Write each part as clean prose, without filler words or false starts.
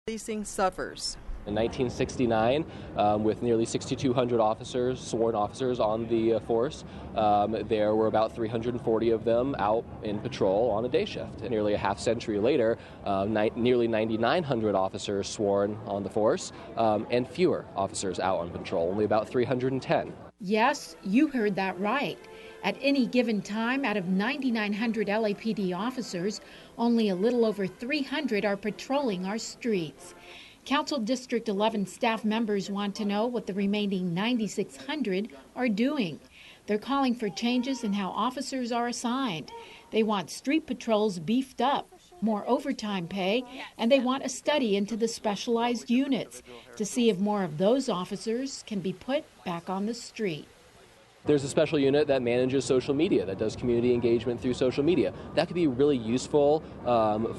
Policing suffers. In 1969, with nearly 6,200 officers, sworn officers on the force, there were about 340 of them out in patrol on a day shift. And nearly a half century later, nearly 9,900 officers sworn on the force, and fewer officers out on patrol, only about 310. Yes, you heard that right. At any given time, out of 9,900 LAPD officers, only a little over 300 are patrolling our streets. Council District 11 staff members want to know what the remaining 9,600 are doing. They're calling for changes in how officers are assigned. They want street patrols beefed up, more overtime pay, and they want a study into the specialized units to see if more of those officers can be put back on the street. There's a special unit that manages social media, that does community engagement through social media. That could be really useful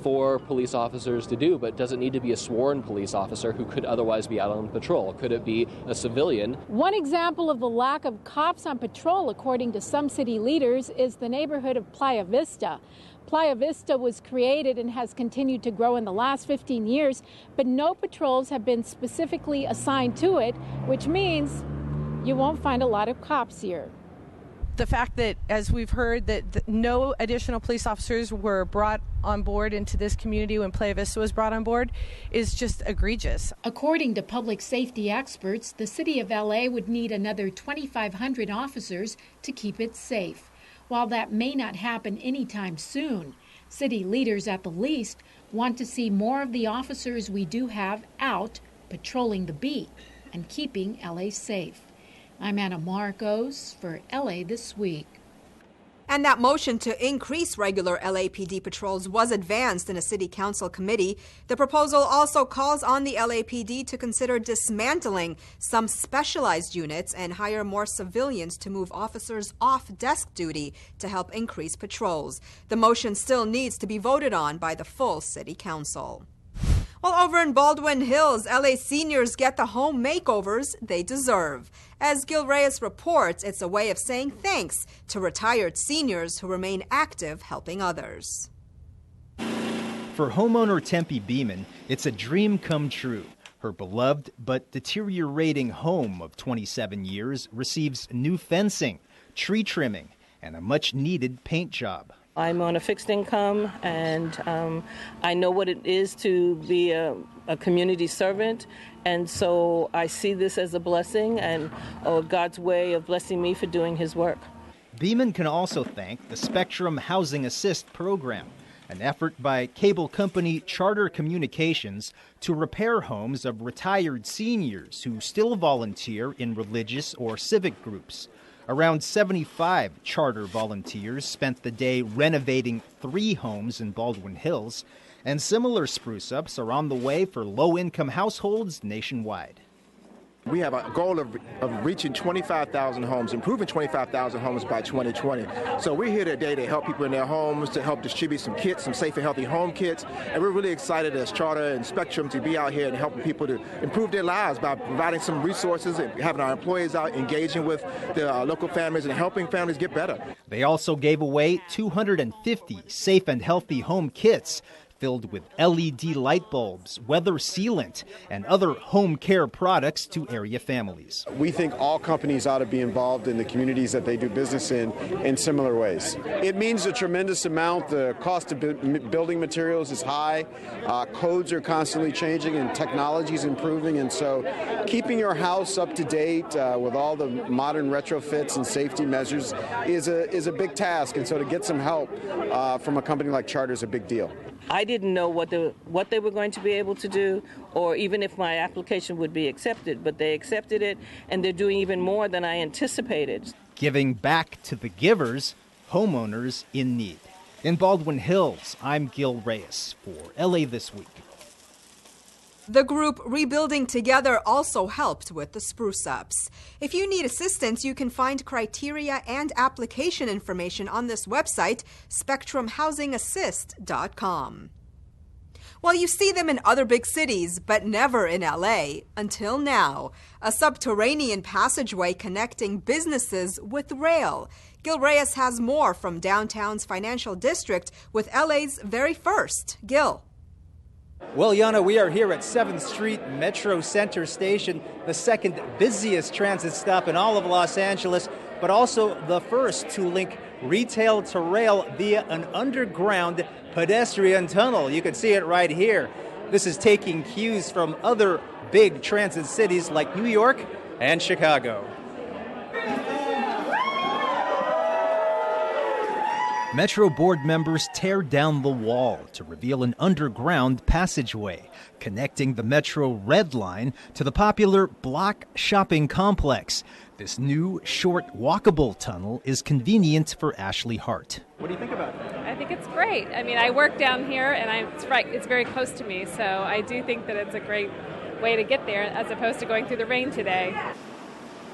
for police officers to do, but doesn't need to be a sworn police officer who could otherwise be out on patrol. Could it be a civilian? One example of the lack of cops on patrol, according to some city leaders, is the neighborhood of Playa Vista. Playa Vista was created and has continued to grow in the last 15 years, but no patrols have been specifically assigned to it, which means you won't find a lot of cops here. The fact that, as we've heard, that no additional police officers were brought on board into this community when Playa Vista was brought on board is just egregious. According to public safety experts, the city of LA would need another 2,500 officers to keep it safe. While that may not happen anytime soon, city leaders at the least want to see more of the officers we do have out patrolling the beat and keeping LA safe. I'm Anna Marcos for LA This Week. And that motion to increase regular LAPD patrols was advanced in a city council committee. The proposal also calls on the LAPD to consider dismantling some specialized units and hire more civilians to move officers off desk duty to help increase patrols. The motion still needs to be voted on by the full city council. Well, over in Baldwin Hills, LA seniors get the home makeovers they deserve. As Gil Reyes reports, it's a way of saying thanks to retired seniors who remain active helping others. For homeowner Tempe Beeman, it's a dream come true. Her beloved but deteriorating home of 27 years receives new fencing, tree trimming, and a much-needed paint job. I'm on a fixed income, and I know what it is to be a community servant, and so I see this as a blessing and God's way of blessing me for doing His work. Beeman can also thank the Spectrum Housing Assist program, an effort by cable company Charter Communications to repair homes of retired seniors who still volunteer in religious or civic groups. Around 75 Charter volunteers spent the day renovating 3 homes in Baldwin Hills, and similar spruce-ups are on the way for low-income households nationwide. We have a goal of reaching 25,000 homes, improving 25,000 homes by 2020. So we're here today to help people in their homes, to help distribute some kits, some safe and healthy home kits. And we're really excited as Charter and Spectrum to be out here and helping people to improve their lives by providing some resources and having our employees out engaging with the local families and helping families get better. They also gave away 250 safe and healthy home kits filled with LED light bulbs, weather sealant, and other home care products to area families. We think all companies ought to be involved in the communities that they do business in similar ways. It means a tremendous amount. The cost of building materials is high. Codes are constantly changing and technology is improving. And so keeping your house up to date with all the modern retrofits and safety measures is a big task. And so to get some help from a company like Charter is a big deal. I didn't know what they were going to be able to do, or even if my application would be accepted, but they accepted it, and they're doing even more than I anticipated. Giving back to the givers, homeowners in need. In Baldwin Hills, I'm Gil Reyes for LA This Week. The group Rebuilding Together also helped with the spruce-ups. If you need assistance, you can find criteria and application information on this website, spectrumhousingassist.com. Well, you see them in other big cities, but never in LA, until now. A subterranean passageway connecting businesses with rail. Gil Reyes has more from downtown's financial district with LA's very first. Gil. Well, Yana, we are here at 7th Street Metro Center Station, the second busiest transit stop in all of Los Angeles, but also the first to link retail to rail via an underground pedestrian tunnel. You can see it right here. This is taking cues from other big transit cities like New York and Chicago. Metro board members tear down the wall to reveal an underground passageway connecting the Metro Red Line to the popular Block shopping complex. This new, short, walkable tunnel is convenient for Ashley Hart. What do you think about it? I think it's great. I mean, I work down here, and it's very close to me, so I do think that it's a great way to get there as opposed to going through the rain today.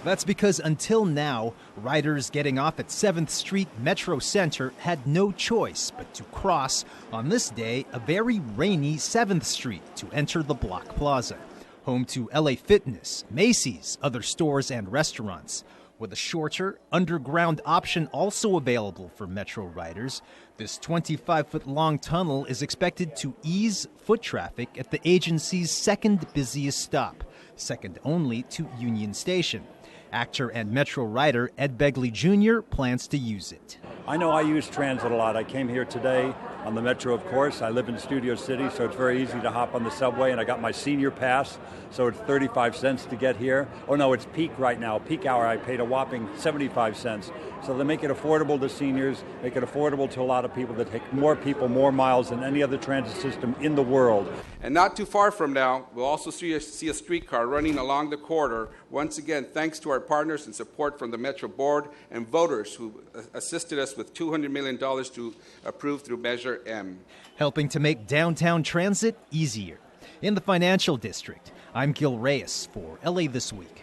That's because until now, riders getting off at 7th Street Metro Center had no choice but to cross, on this day, a very rainy 7th Street to enter the Block Plaza, home to LA Fitness, Macy's, other stores and restaurants. With a shorter, underground option also available for Metro riders, this 25-foot-long tunnel is expected to ease foot traffic at the agency's second busiest stop, second only to Union Station. Actor and Metro rider Ed Begley Jr. plans to use it. I know I use transit a lot. I came here today on the Metro, of course. I live in Studio City, so it's very easy to hop on the subway, and I got my senior pass, so it's 35 cents to get here. Oh no, it's peak right now. Peak hour, I paid a whopping 75 cents. So they make it affordable to seniors, make it affordable to a lot of people that take more people, more miles than any other transit system in the world. And not too far from now, we'll also see a streetcar running along the corridor, once again, thanks to our partners and support from the Metro Board and voters who assisted us with $200 million to approve through Measure M. Helping to make downtown transit easier. In the financial district, I'm Gil Reyes for LA This Week.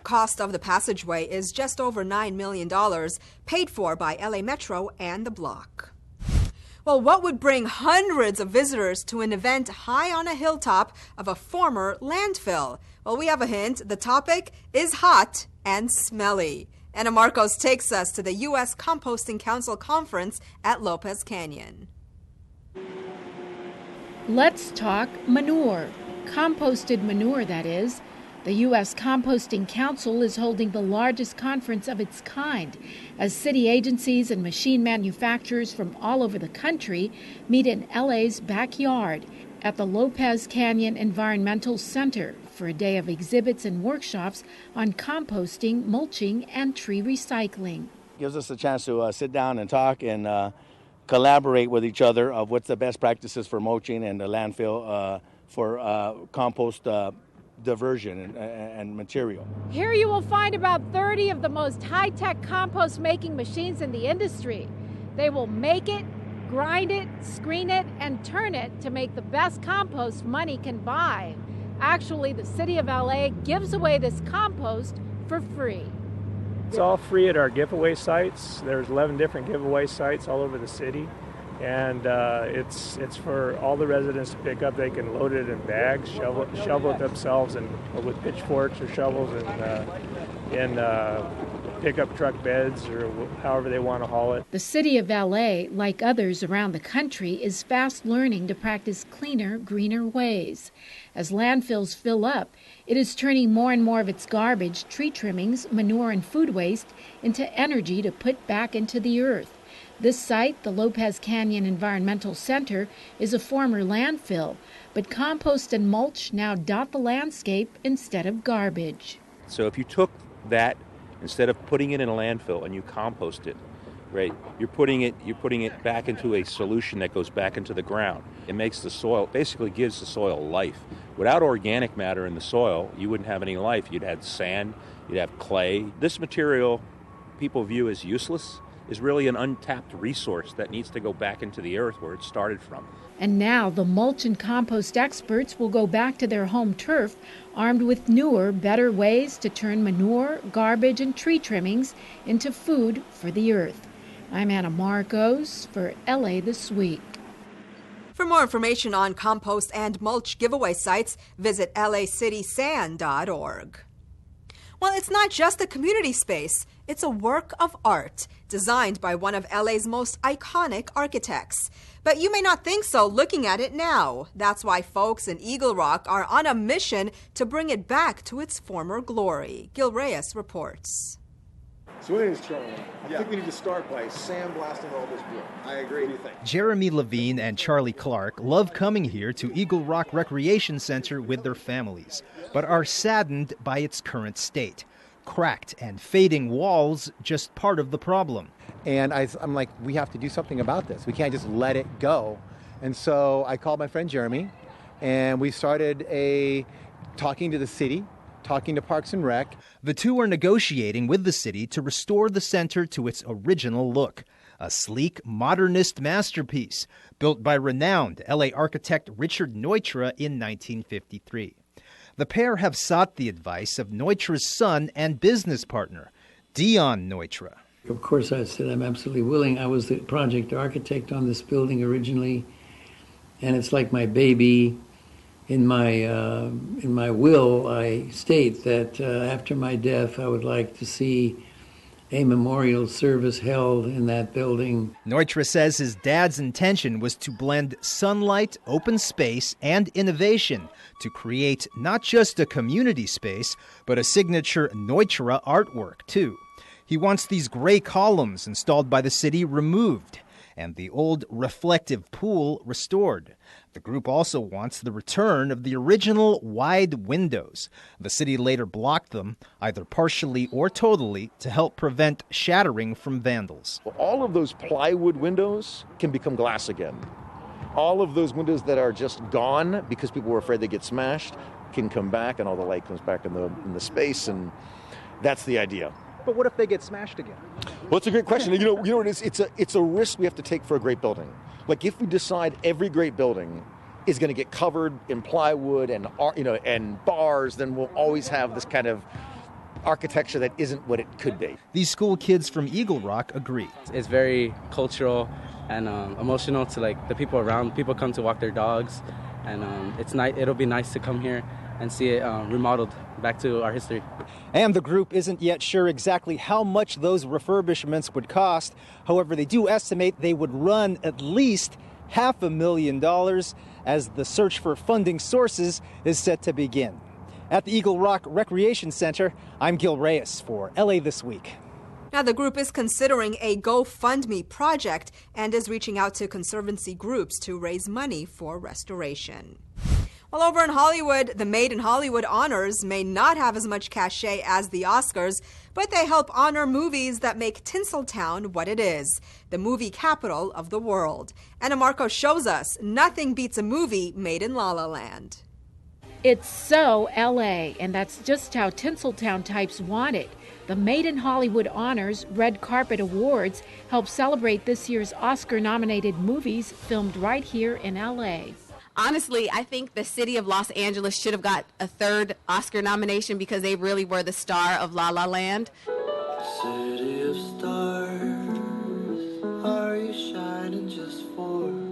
Cost of the passageway is just over $9 million, paid for by LA Metro and the Block. Well, what would bring hundreds of visitors to an event high on a hilltop of a former landfill? Well, we have a hint. The topic is hot and smelly. Ana Marcos takes us to the U.S. Composting Council conference at Lopez Canyon. Let's talk manure. Composted manure, that is. The U.S. Composting Council is holding the largest conference of its kind as city agencies and machine manufacturers from all over the country meet in LA's backyard at the Lopez Canyon Environmental Center for a day of exhibits and workshops on composting, mulching, and tree recycling. Gives us a chance to sit down and talk and collaborate with each other of what's the best practices for mulching and the landfill for compost diversion and material. Here you will find about 30 of the most high-tech compost making machines in the industry. They will make it, grind it, screen it, and turn it to make the best compost money can buy. Actually, the city of LA gives away this compost for free. It's all free at our giveaway sites. There's 11 different giveaway sites all over the city. And it's for all the residents to pick up. They can load it in bags, shovel it themselves, and with pitchforks or shovels, and pickup truck beds or however they want to haul it. The city of LA, like others around the country, is fast learning to practice cleaner, greener ways. As landfills fill up, it is turning more and more of its garbage, tree trimmings, manure, and food waste into energy to put back into the earth. This site, the Lopez Canyon Environmental Center, is a former landfill, but compost and mulch now dot the landscape instead of garbage. So if you took that, instead of putting it in a landfill and you compost it, right, you're putting it back into a solution that goes back into the ground. It makes the soil, basically gives the soil life. Without organic matter in the soil, you wouldn't have any life. You'd have sand, you'd have clay. This material people view as useless is really an untapped resource that needs to go back into the earth where it started from. And now the mulch and compost experts will go back to their home turf armed with newer, better ways to turn manure, garbage, and tree trimmings into food for the earth. I'm Ana Marcos for LA This Week. For more information on compost and mulch giveaway sites, visit lacitysand.org. Well, it's not just a community space. It's a work of art designed by one of LA's most iconic architects. But you may not think so looking at it now. That's why folks in Eagle Rock are on a mission to bring it back to its former glory. Gil Reyes reports. So anyways, Charlie, I think we need to start by sandblasting all this wood. I agree. What do you think? Jeremy Levine and Charlie Clark love coming here to Eagle Rock Recreation Center with their families, but are saddened by its current state. Cracked and fading walls, just part of the problem. And I'm like, we have to do something about this. We can't just let it go. And so I called my friend Jeremy, and we started talking to the city, talking to Parks and Rec. The two are negotiating with the city to restore the center to its original look. A sleek, modernist masterpiece built by renowned LA architect Richard Neutra in 1953. The pair have sought the advice of Neutra's son and business partner, Dion Neutra. Of course, I said I'm absolutely willing. I was the project architect on this building originally, and it's like my baby. In my will, I state that after my death, I would like to see a memorial service held in that building. Neutra says his dad's intention was to blend sunlight, open space, and innovation to create not just a community space, but a signature Neutra artwork, too. He wants these gray columns installed by the city removed and the old reflective pool restored. The group also wants the return of the original wide windows. The city later blocked them, either partially or totally, to help prevent shattering from vandals. All of those plywood windows can become glass again. All of those windows that are just gone because people were afraid they get smashed can come back, and all the light comes back in the space, and that's the idea. But what if they get smashed again? Well, it's a great question. You know what it is? It's a risk we have to take for a great building. Like if we decide every great building is going to get covered in plywood and bars, then we'll always have this kind of architecture that isn't what it could be. These school kids from Eagle Rock agree. It's very cultural and emotional to the people around. People come to walk their dogs, and it'll be nice to come here and see it remodeled back to our history. And the group isn't yet sure exactly how much those refurbishments would cost. However, they do estimate they would run at least $500,000 as the search for funding sources is set to begin. At the Eagle Rock Recreation Center, I'm Gil Reyes for LA This Week. Now, the group is considering a GoFundMe project and is reaching out to conservancy groups to raise money for restoration. Well, over in Hollywood, the Made in Hollywood honors may not have as much cachet as the Oscars, but they help honor movies that make Tinseltown what it is, the movie capital of the world. Anna Marco shows us nothing beats a movie made in La La Land. It's so LA, and that's just how Tinseltown types want it. The Made in Hollywood Honors Red Carpet Awards help celebrate this year's Oscar-nominated movies filmed right here in LA. Honestly, I think the city of Los Angeles should have got a third Oscar nomination because they really were the star of La La Land. City of stars, are you shining just for me?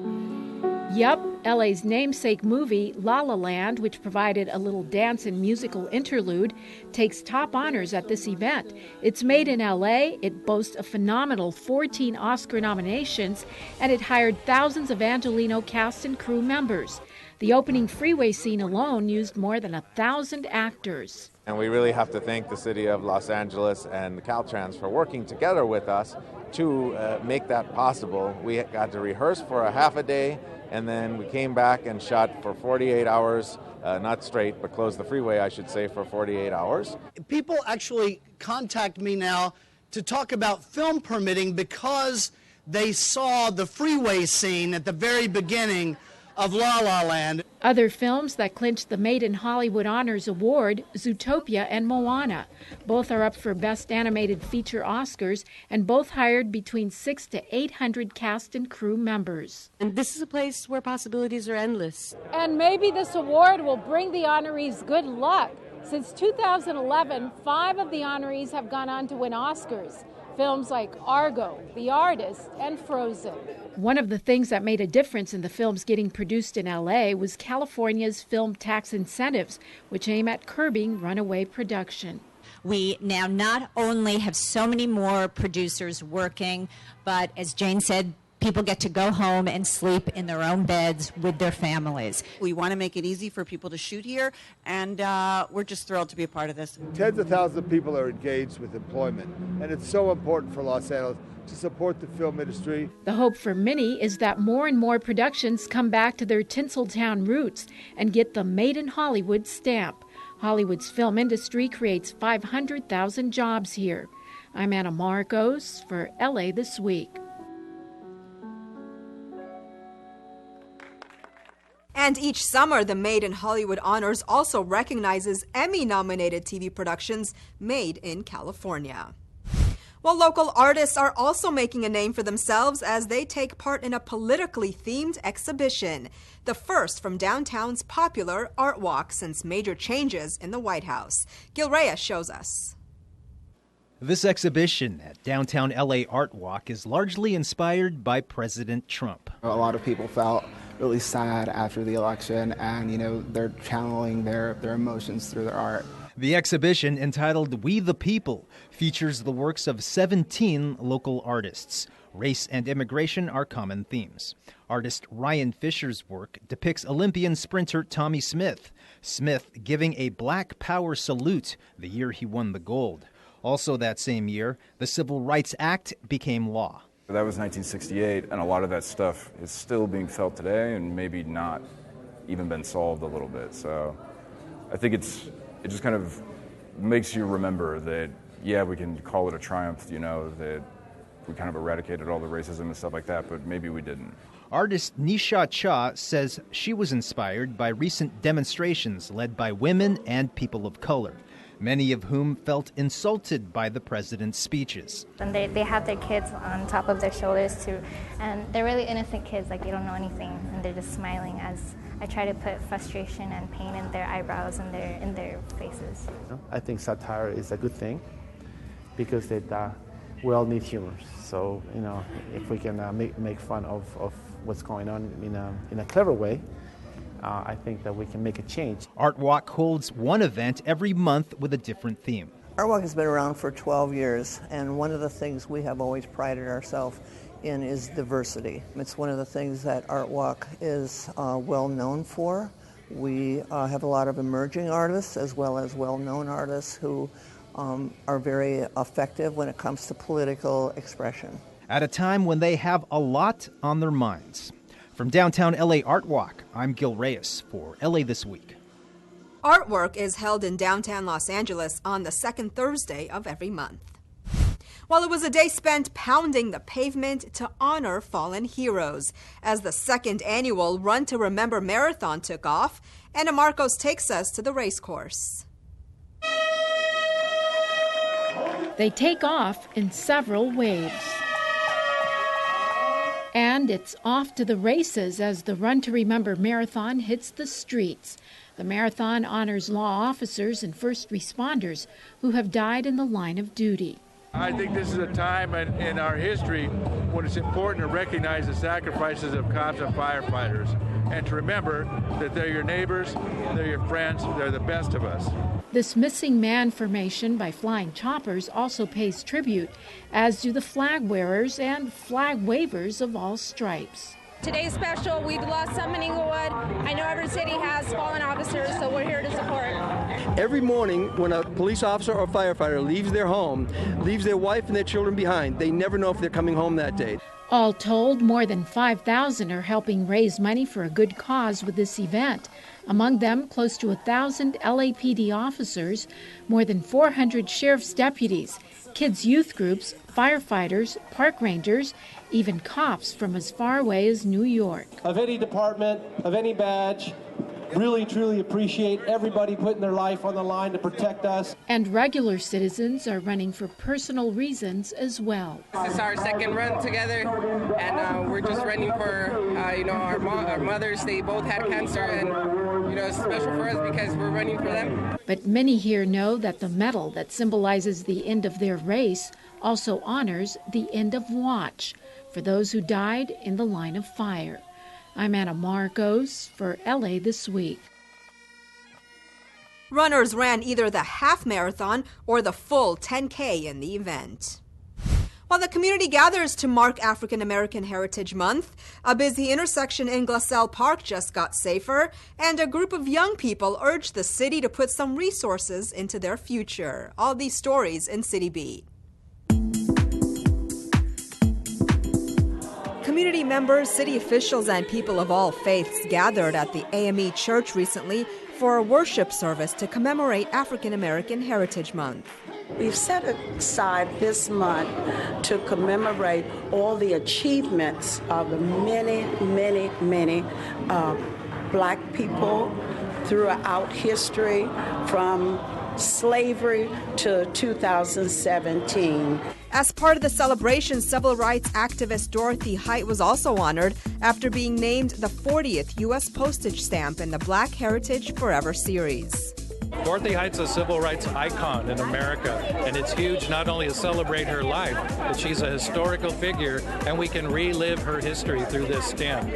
Yep, LA's namesake movie, La La Land, which provided a little dance and musical interlude, takes top honors at this event. It's made in LA, it boasts a phenomenal 14 Oscar nominations, and it hired thousands of Angelino cast and crew members. The opening freeway scene alone used more than 1,000 actors. And we really have to thank the city of Los Angeles and Caltrans for working together with us to make that possible. We got to rehearse for a half a day, and then we came back and shot for 48 hours, not straight, but closed the freeway, I should say, for 48 hours. People actually contact me now to talk about film permitting because they saw the freeway scene at the very beginning of La La Land. Other films that clinched the Made in Hollywood Honors Award, Zootopia and Moana. Both are up for Best Animated Feature Oscars, and both hired between 600 to 800 cast and crew members. And this is a place where possibilities are endless. And maybe this award will bring the honorees good luck. Since 2011, 5 of the honorees have gone on to win Oscars. Films like Argo, The Artist, and Frozen. One of the things that made a difference in the films getting produced in LA was California's film tax incentives, which aim at curbing runaway production. We now not only have so many more producers working, but as Jane said, people get to go home and sleep in their own beds with their families. We want to make it easy for people to shoot here, and we're just thrilled to be a part of this. Tens of thousands of people are engaged with employment, and it's so important for Los Angeles to support the film industry. The hope for many is that more and more productions come back to their Tinseltown roots and get the Made in Hollywood stamp. Hollywood's film industry creates 500,000 jobs here. I'm Anna Marcos for LA This Week. And each summer, the Made in Hollywood Honors also recognizes Emmy-nominated TV productions made in California. Well, local artists are also making a name for themselves as they take part in a politically themed exhibition, the first from downtown's popular Art Walk since major changes in the White House. Gil Reyes shows us. This exhibition at downtown LA Art Walk is largely inspired by President Trump. A lot of people felt really sad after the election, and they're channeling their emotions through their art. The exhibition, entitled We the People, features the works of 17 local artists. Race and immigration are common themes. Artist Ryan Fisher's work depicts Olympian sprinter Tommy Smith. Smith giving a Black Power salute the year he won the gold. Also that same year, the Civil Rights Act became law. That was 1968, and a lot of that stuff is still being felt today and maybe not even been solved a little bit. So I think it just kind of makes you remember that, yeah, we can call it a triumph, that we kind of eradicated all the racism and stuff like that, but maybe we didn't. Artist Nisha Cha says she was inspired by recent demonstrations led by women and people of color, many of whom felt insulted by the president's speeches. And they have their kids on top of their shoulders too, and they're really innocent kids, like they don't know anything, and they're just smiling as I try to put frustration and pain in their eyebrows and in their faces. I think satire is a good thing because we all need humor. So if we can make fun of what's going on in a clever way, I think that we can make a change. Art Walk holds one event every month with a different theme. Art Walk has been around for 12 years, and one of the things we have always prided ourselves in is diversity. It's one of the things that Art Walk is well known for. We have a lot of emerging artists as well as well-known artists who are very effective when it comes to political expression. At a time when they have a lot on their minds. From downtown LA Art Walk, I'm Gil Reyes for LA This Week. Artwork is held in downtown Los Angeles on the second Thursday of every month. Well, it was a day spent pounding the pavement to honor fallen heroes. As the second annual Run to Remember Marathon took off, Anna Marcos takes us to the race course. They take off in several waves. And it's off to the races as the Run to Remember Marathon hits the streets. The marathon honors law officers and first responders who have died in the line of duty. I think this is a time in our history when it's important to recognize the sacrifices of cops and firefighters and to remember that they're your neighbors, they're your friends, they're the best of us. This missing man formation by flying choppers also pays tribute, as do the flag wearers and flag wavers of all stripes. Today's special. We've lost some in Inglewood. I know every city has fallen officers, so we're here to support. Every morning when a police officer or firefighter leaves their home, leaves their wife and their children behind, they never know if they're coming home that day. All told, more than 5,000 are helping raise money for a good cause with this event. Among them, close to 1,000 LAPD officers, more than 400 sheriff's deputies, kids' youth groups, firefighters, park rangers, even cops from as far away as New York. Of any department, of any badge, really, truly appreciate everybody putting their life on the line to protect us. And regular citizens are running for personal reasons as well. This is our second run together, and we're just running for, our mothers. They both had cancer, and, it's special for us because we're running for them. But many here know that the medal that symbolizes the end of their race also honors the end of watch for those who died in the line of fire. I'm Anna Marcos for LA This Week. Runners ran either the half marathon or the full 10K in the event. While the community gathers to mark African American Heritage Month, a busy intersection in Glassell Park just got safer, and a group of young people urged the city to put some resources into their future. All these stories in City Beat. Community members, city officials, and people of all faiths gathered at the AME Church recently for a worship service to commemorate African American Heritage Month. We've set aside this month to commemorate all the achievements of the many black people throughout history, from slavery to 2017. As part of the celebration, civil rights activist Dorothy Height was also honored after being named the 40th U.S. postage stamp in the Black Heritage Forever series. Dorothy Height's a civil rights icon in America, and it's huge not only to celebrate her life, but she's a historical figure, and we can relive her history through this stamp.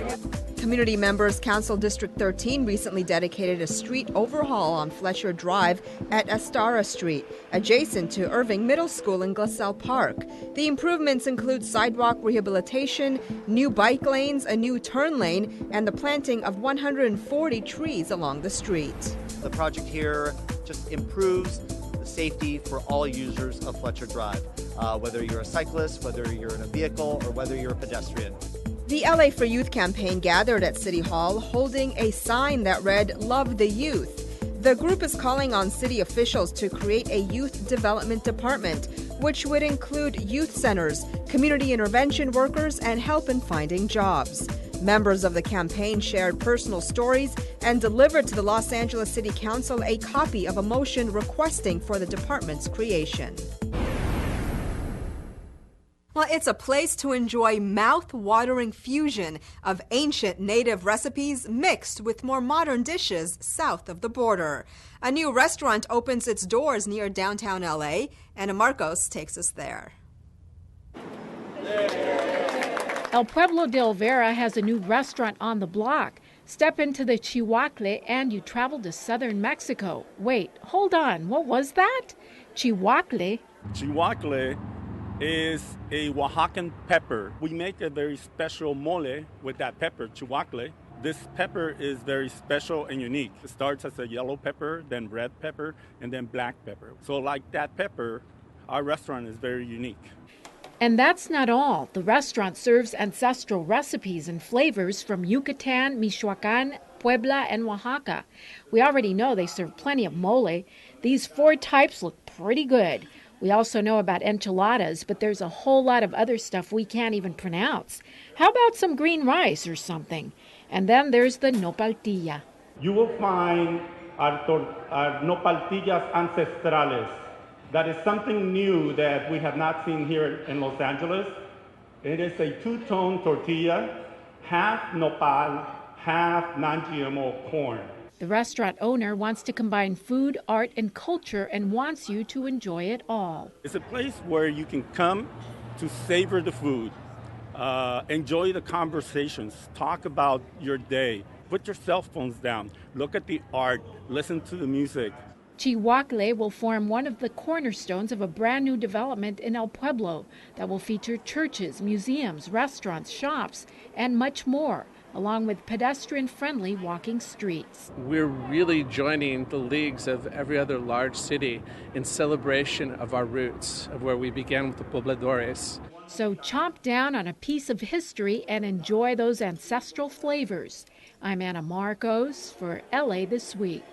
Community members, Council District 13 recently dedicated a street overhaul on Fletcher Drive at Astara Street, adjacent to Irving Middle School in Glassell Park. The improvements include sidewalk rehabilitation, new bike lanes, a new turn lane, and the planting of 140 trees along the street. The project here just improves the safety for all users of Fletcher Drive, whether you're a cyclist, whether you're in a vehicle, or whether you're a pedestrian. The LA for Youth campaign gathered at City Hall holding a sign that read, "Love the Youth." The group is calling on city officials to create a youth development department, which would include youth centers, community intervention workers, and help in finding jobs. Members of the campaign shared personal stories and delivered to the Los Angeles City Council a copy of a motion requesting for the department's creation. Well, it's a place to enjoy mouth-watering fusion of ancient native recipes mixed with more modern dishes south of the border. A new restaurant opens its doors near downtown LA, and Marcos takes us there. El Pueblo de Olvera has a new restaurant on the block. Step into the Chihuacle and you travel to southern Mexico. Wait, hold on, what was that? Chihuacle? Chihuacle is a Oaxacan pepper. We make a very special mole with that pepper, chihuacle. This pepper is very special and unique. It starts as a yellow pepper, then red pepper, and then black pepper. So like that pepper, our restaurant is very unique. And that's not all. The restaurant serves ancestral recipes and flavors from Yucatan, Michoacan, Puebla, and Oaxaca. We already know they serve plenty of mole. These 4 types look pretty good. We also know about enchiladas, but there's a whole lot of other stuff we can't even pronounce. How about some green rice or something? And then there's the nopaltilla. You will find our nopaltillas ancestrales. That is something new that we have not seen here in Los Angeles. It is a 2-tone tortilla, half nopal, half non-GMO corn. The restaurant owner wants to combine food, art, and culture and wants you to enjoy it all. It's a place where you can come to savor the food, enjoy the conversations, talk about your day, put your cell phones down, look at the art, listen to the music. Chihuacle will form one of the cornerstones of a brand new development in El Pueblo that will feature churches, museums, restaurants, shops, and much more, along with pedestrian-friendly walking streets. We're really joining the leagues of every other large city in celebration of our roots, of where we began with the pobladores. So chomp down on a piece of history and enjoy those ancestral flavors. I'm Anna Marcos for LA This Week.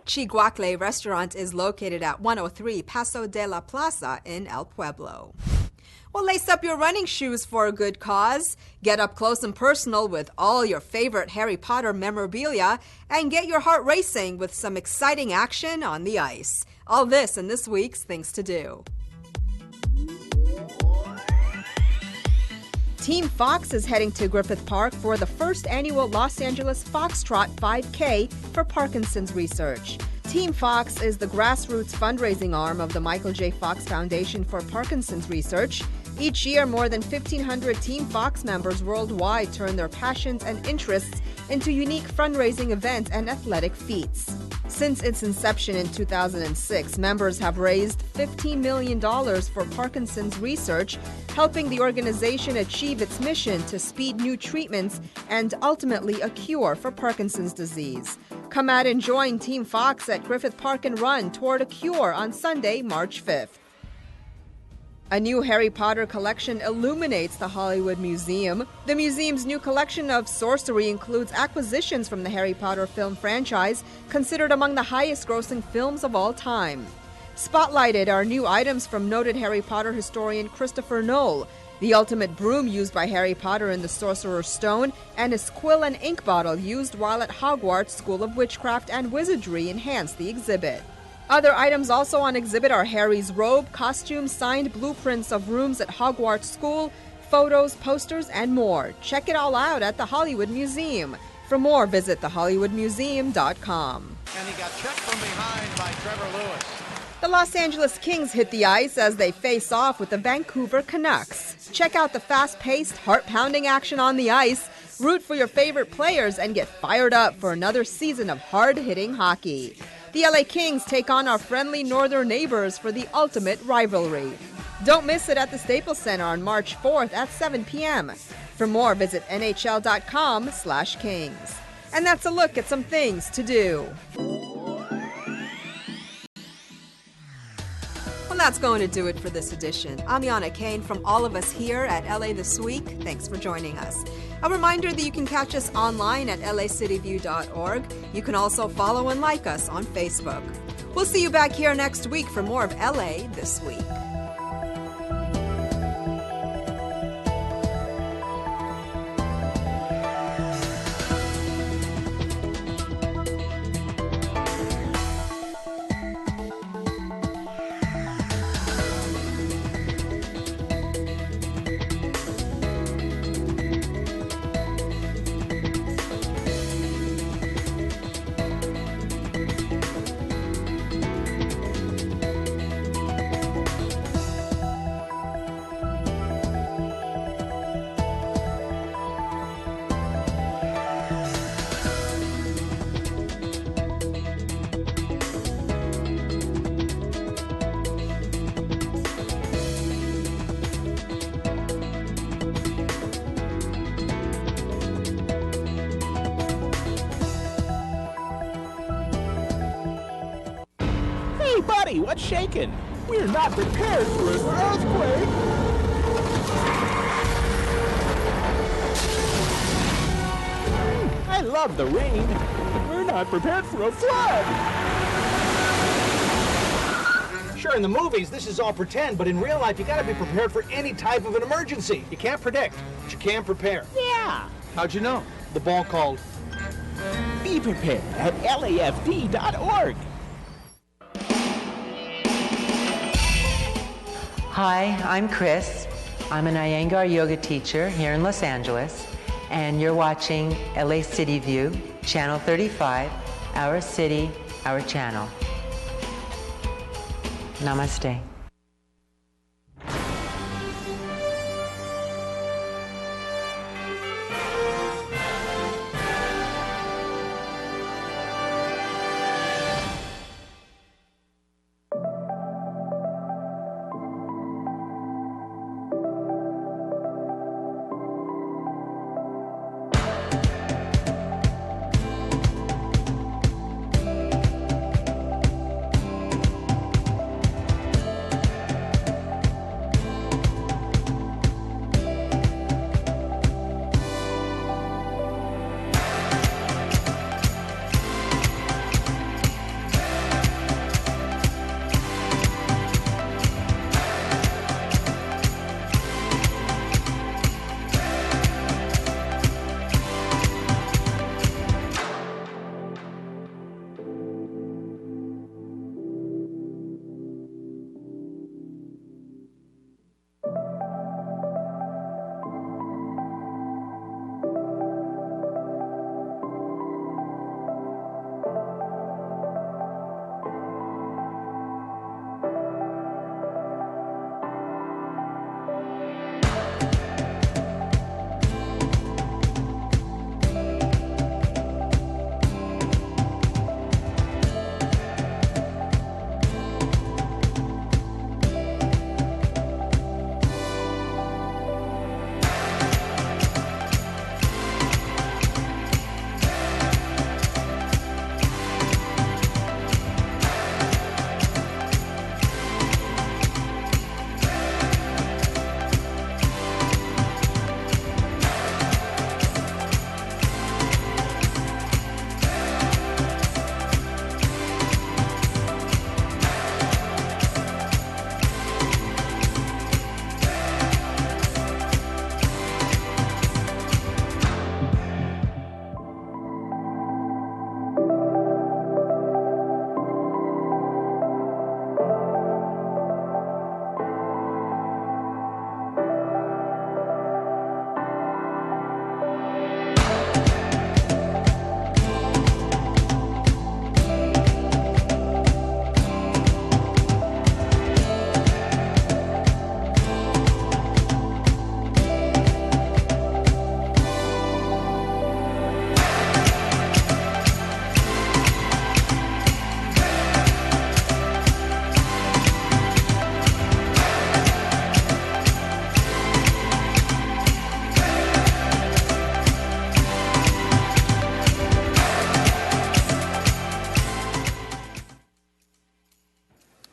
Chihuacle restaurant is located at 103 Paso de la Plaza in El Pueblo. Well, lace up your running shoes for a good cause. Get up close and personal with all your favorite Harry Potter memorabilia and get your heart racing with some exciting action on the ice. All this in this week's Things to Do. Team Fox is heading to Griffith Park for the first annual Los Angeles Foxtrot 5K for Parkinson's research. Team Fox is the grassroots fundraising arm of the Michael J. Fox Foundation for Parkinson's Research. Each year, more than 1,500 Team Fox members worldwide turn their passions and interests into unique fundraising events and athletic feats. Since its inception in 2006, members have raised $15 million for Parkinson's research, helping the organization achieve its mission to speed new treatments and ultimately a cure for Parkinson's disease. Come out and join Team Fox at Griffith Park and Run toward a cure on Sunday, March 5th. A new Harry Potter collection illuminates the Hollywood Museum. The museum's new collection of sorcery includes acquisitions from the Harry Potter film franchise, considered among the highest-grossing films of all time. Spotlighted are new items from noted Harry Potter historian Christopher Knoll, the ultimate broom used by Harry Potter in the Sorcerer's Stone, and his quill and ink bottle used while at Hogwarts School of Witchcraft and Wizardry enhance the exhibit. Other items also on exhibit are Harry's robe, costumes, signed blueprints of rooms at Hogwarts School, photos, posters, and more. Check it all out at the Hollywood Museum. For more, visit thehollywoodmuseum.com. And he got checked from behind by Trevor Lewis. The Los Angeles Kings hit the ice as they face off with the Vancouver Canucks. Check out the fast-paced, heart-pounding action on the ice, root for your favorite players, and get fired up for another season of hard-hitting hockey. The LA Kings take on our friendly northern neighbors for the ultimate rivalry. Don't miss it at the Staples Center on March 4th at 7 p.m. For more, visit nhl.com/kings. And that's a look at some things to do. Well, that's going to do it for this edition. I'm Yana Kane from all of us here at LA This Week. Thanks for joining us. A reminder that you can catch us online at lacityview.org. You can also follow and like us on Facebook. We'll see you back here next week for more of LA This Week. Hey, buddy, what's shaking? We're not prepared for an earthquake. I love the rain, but we're not prepared for a flood. Sure, in the movies, this is all pretend, but in real life, you gotta be prepared for any type of an emergency. You can't predict, but you can prepare. Yeah. How'd you know? The ball called. Be prepared at LAFD.org. Hi, I'm Chris. I'm an Iyengar yoga teacher here in Los Angeles, and you're watching LA City View, Channel 35, Our City, Our Channel. Namaste.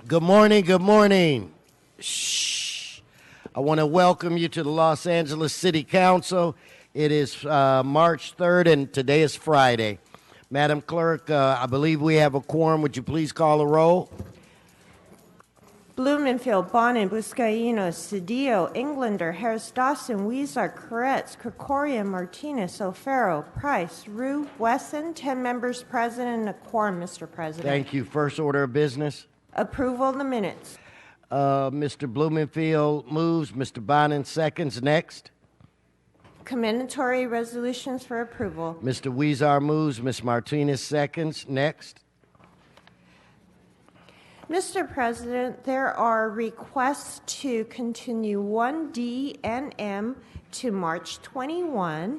Good morning, good morning. Shh. I want to welcome you to the Los Angeles City Council. It is March 3rd, and today is Friday. Madam Clerk, I believe we have a quorum. Would you please call a roll? Blumenfield, Bonin, Buscaino, Cedillo, Englander, Harris Dawson, Weezer, Koretz, Krikoria, Martinez, O'Farrell, Price, Rue, Wesson, 10 members present and a quorum, Mr. President. Thank you. First order of business. Approval of the minutes. Mr. Blumenfield moves. Mr. Bonin seconds. Next. Commendatory resolutions for approval. Mr. Weezer moves. Ms. Martinez seconds. Next. Mr. President, there are requests to continue 1D and M to March 21,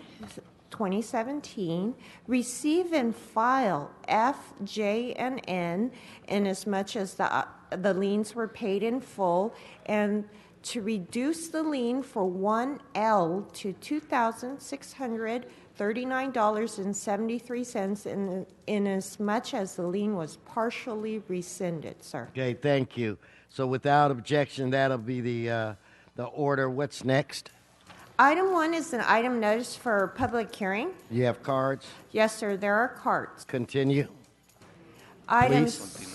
2017, receive and file F, J, and N inasmuch as the liens were paid in full, and to reduce the lien for 1L to $2,639.73 in as much as the lien was partially rescinded, sir. Okay, thank you. So without objection, that'll be the order. What's next? Item 1 is an item notice for public hearing. You have cards? Yes, sir, there are cards. Continue. Items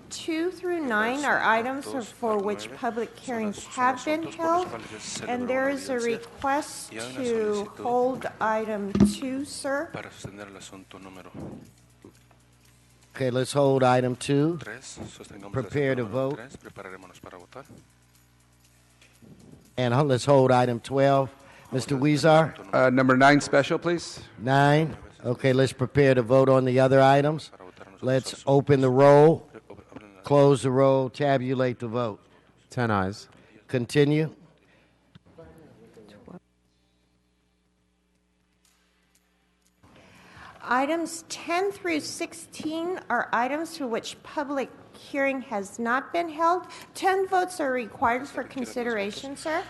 2 through 9 are items for which public hearings have been held, and there is a request to hold item 2, sir. Okay, let's hold item 2. Prepare to vote. And let's hold item 12. Mr. Weezer? Number 9 special, please. 9. Okay, let's prepare to vote on the other items. Let's open the roll, close the roll, tabulate the vote. 10 ayes. Continue. Items 10 through 16 are items for which public hearing has not been held. 10 votes are required for consideration, sir.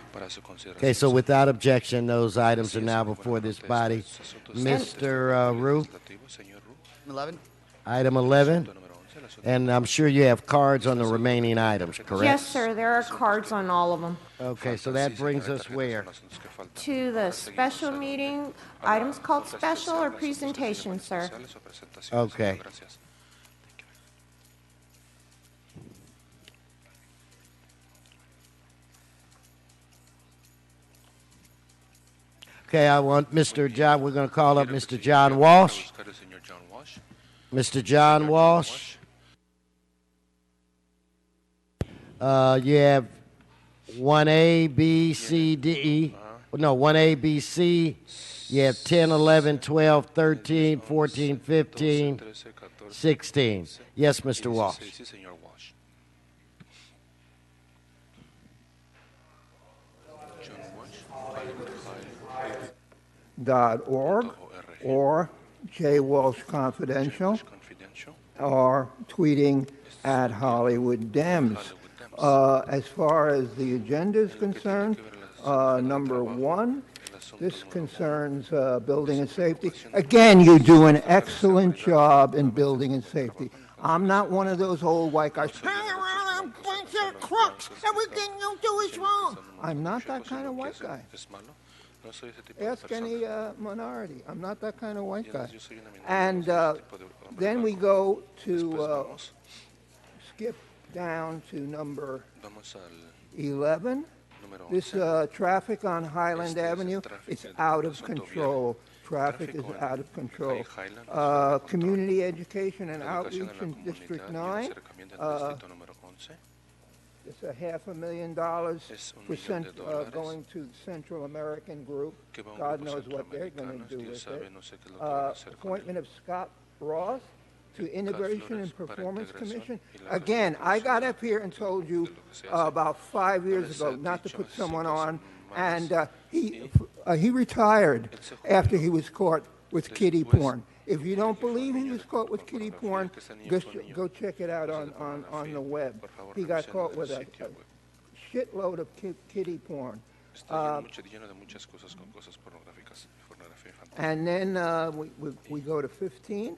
Okay, so without objection, those items are now before this body. Mr. Rue? 11. Item 11. And I'm sure you have cards on the remaining items, correct? Yes, sir. There are cards on all of them. Okay, so that brings us where? To the special meeting, items called special or presentation, sir. Okay. Okay, I want Mr. John, we're going to call up Mr. John Walsh. Mr. John Walsh. You have 1A, B, C, D, E. No, 1A, B, C. You have 10, 11, 12, 13, 14, 15, 16. Yes, Mr. Walsh. .org or J. Walsh Confidential or tweeting at Hollywood Dems. As far as the agenda is concerned, number 1, this concerns building and safety. Again, you do an excellent job in building and safety. I'm not one of those old white guys. Crooks. Everything you do is wrong. I'm not that kind of white guy. Ask any minority. I'm not that kind of white guy. And then we go to skip down to number 11. This traffic on Highland Avenue is out of control. Traffic is out of control. Community education and outreach in District 9. It's $500,000 going to the Central American Group. God knows what they're going to do with it. Appointment of Scott Ross to Integration and Performance Commission. Again, I got up here and told you about 5 years ago not to put someone on, and he retired after he was caught with kiddie porn. If you don't believe he was caught with kiddie porn, go check it out on the web. He got caught with a shitload of kiddie porn. And then we go to 15.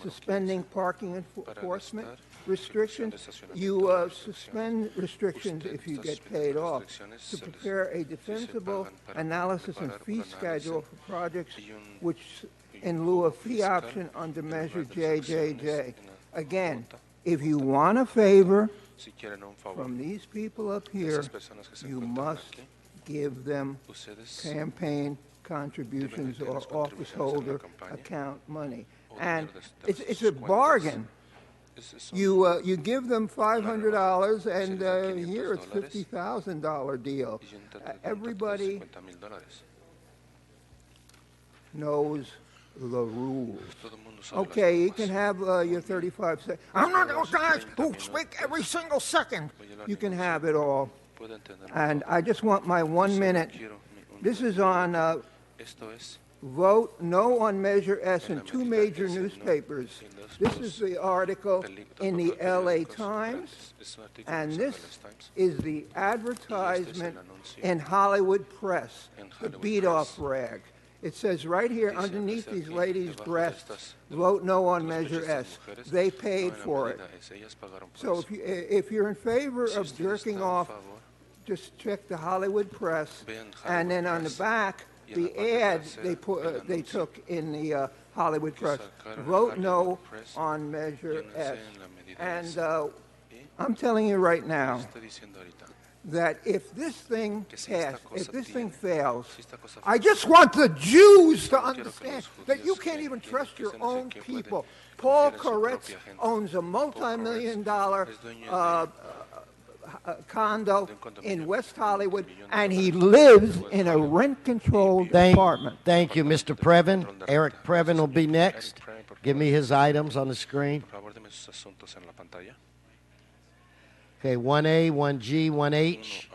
suspending parking enforcement restrictions. You suspend restrictions if you get paid off. To prepare a defensible analysis and fee schedule for projects which in lieu of fee option under Measure JJJ. Again, if you want a favor from these people up here, you must give them campaign contributions or office holder account money. And it's a bargain. You give them $500 and here it's $50,000 deal. Everybody knows the rules. Okay, you can have your 35 seconds. I'm not those guys who speak every single second. You can have it all. And I just want my 1 minute. This is on vote no on Measure S in 2 major newspapers. This is the article in the LA Times, and this is the advertisement in Hollywood Press, the beat-off rag. It says right here underneath these ladies' breasts, vote no on Measure S. They paid for it. So if you're in favor of jerking off, just check the Hollywood Press, and then on the back, the ad they took in the Hollywood Press, vote no on Measure S. And I'm telling you right now that if this thing passes, if this thing fails, I just want the Jews to understand that you can't even trust your own people. Paul Koretz owns a multi-million-dollar condo in West Hollywood, and he lives in a rent-controlled apartment. Thank you, Mr. Previn. Eric Previn will be next. Give me his items on the screen. Okay, 1A, 1G, 1H,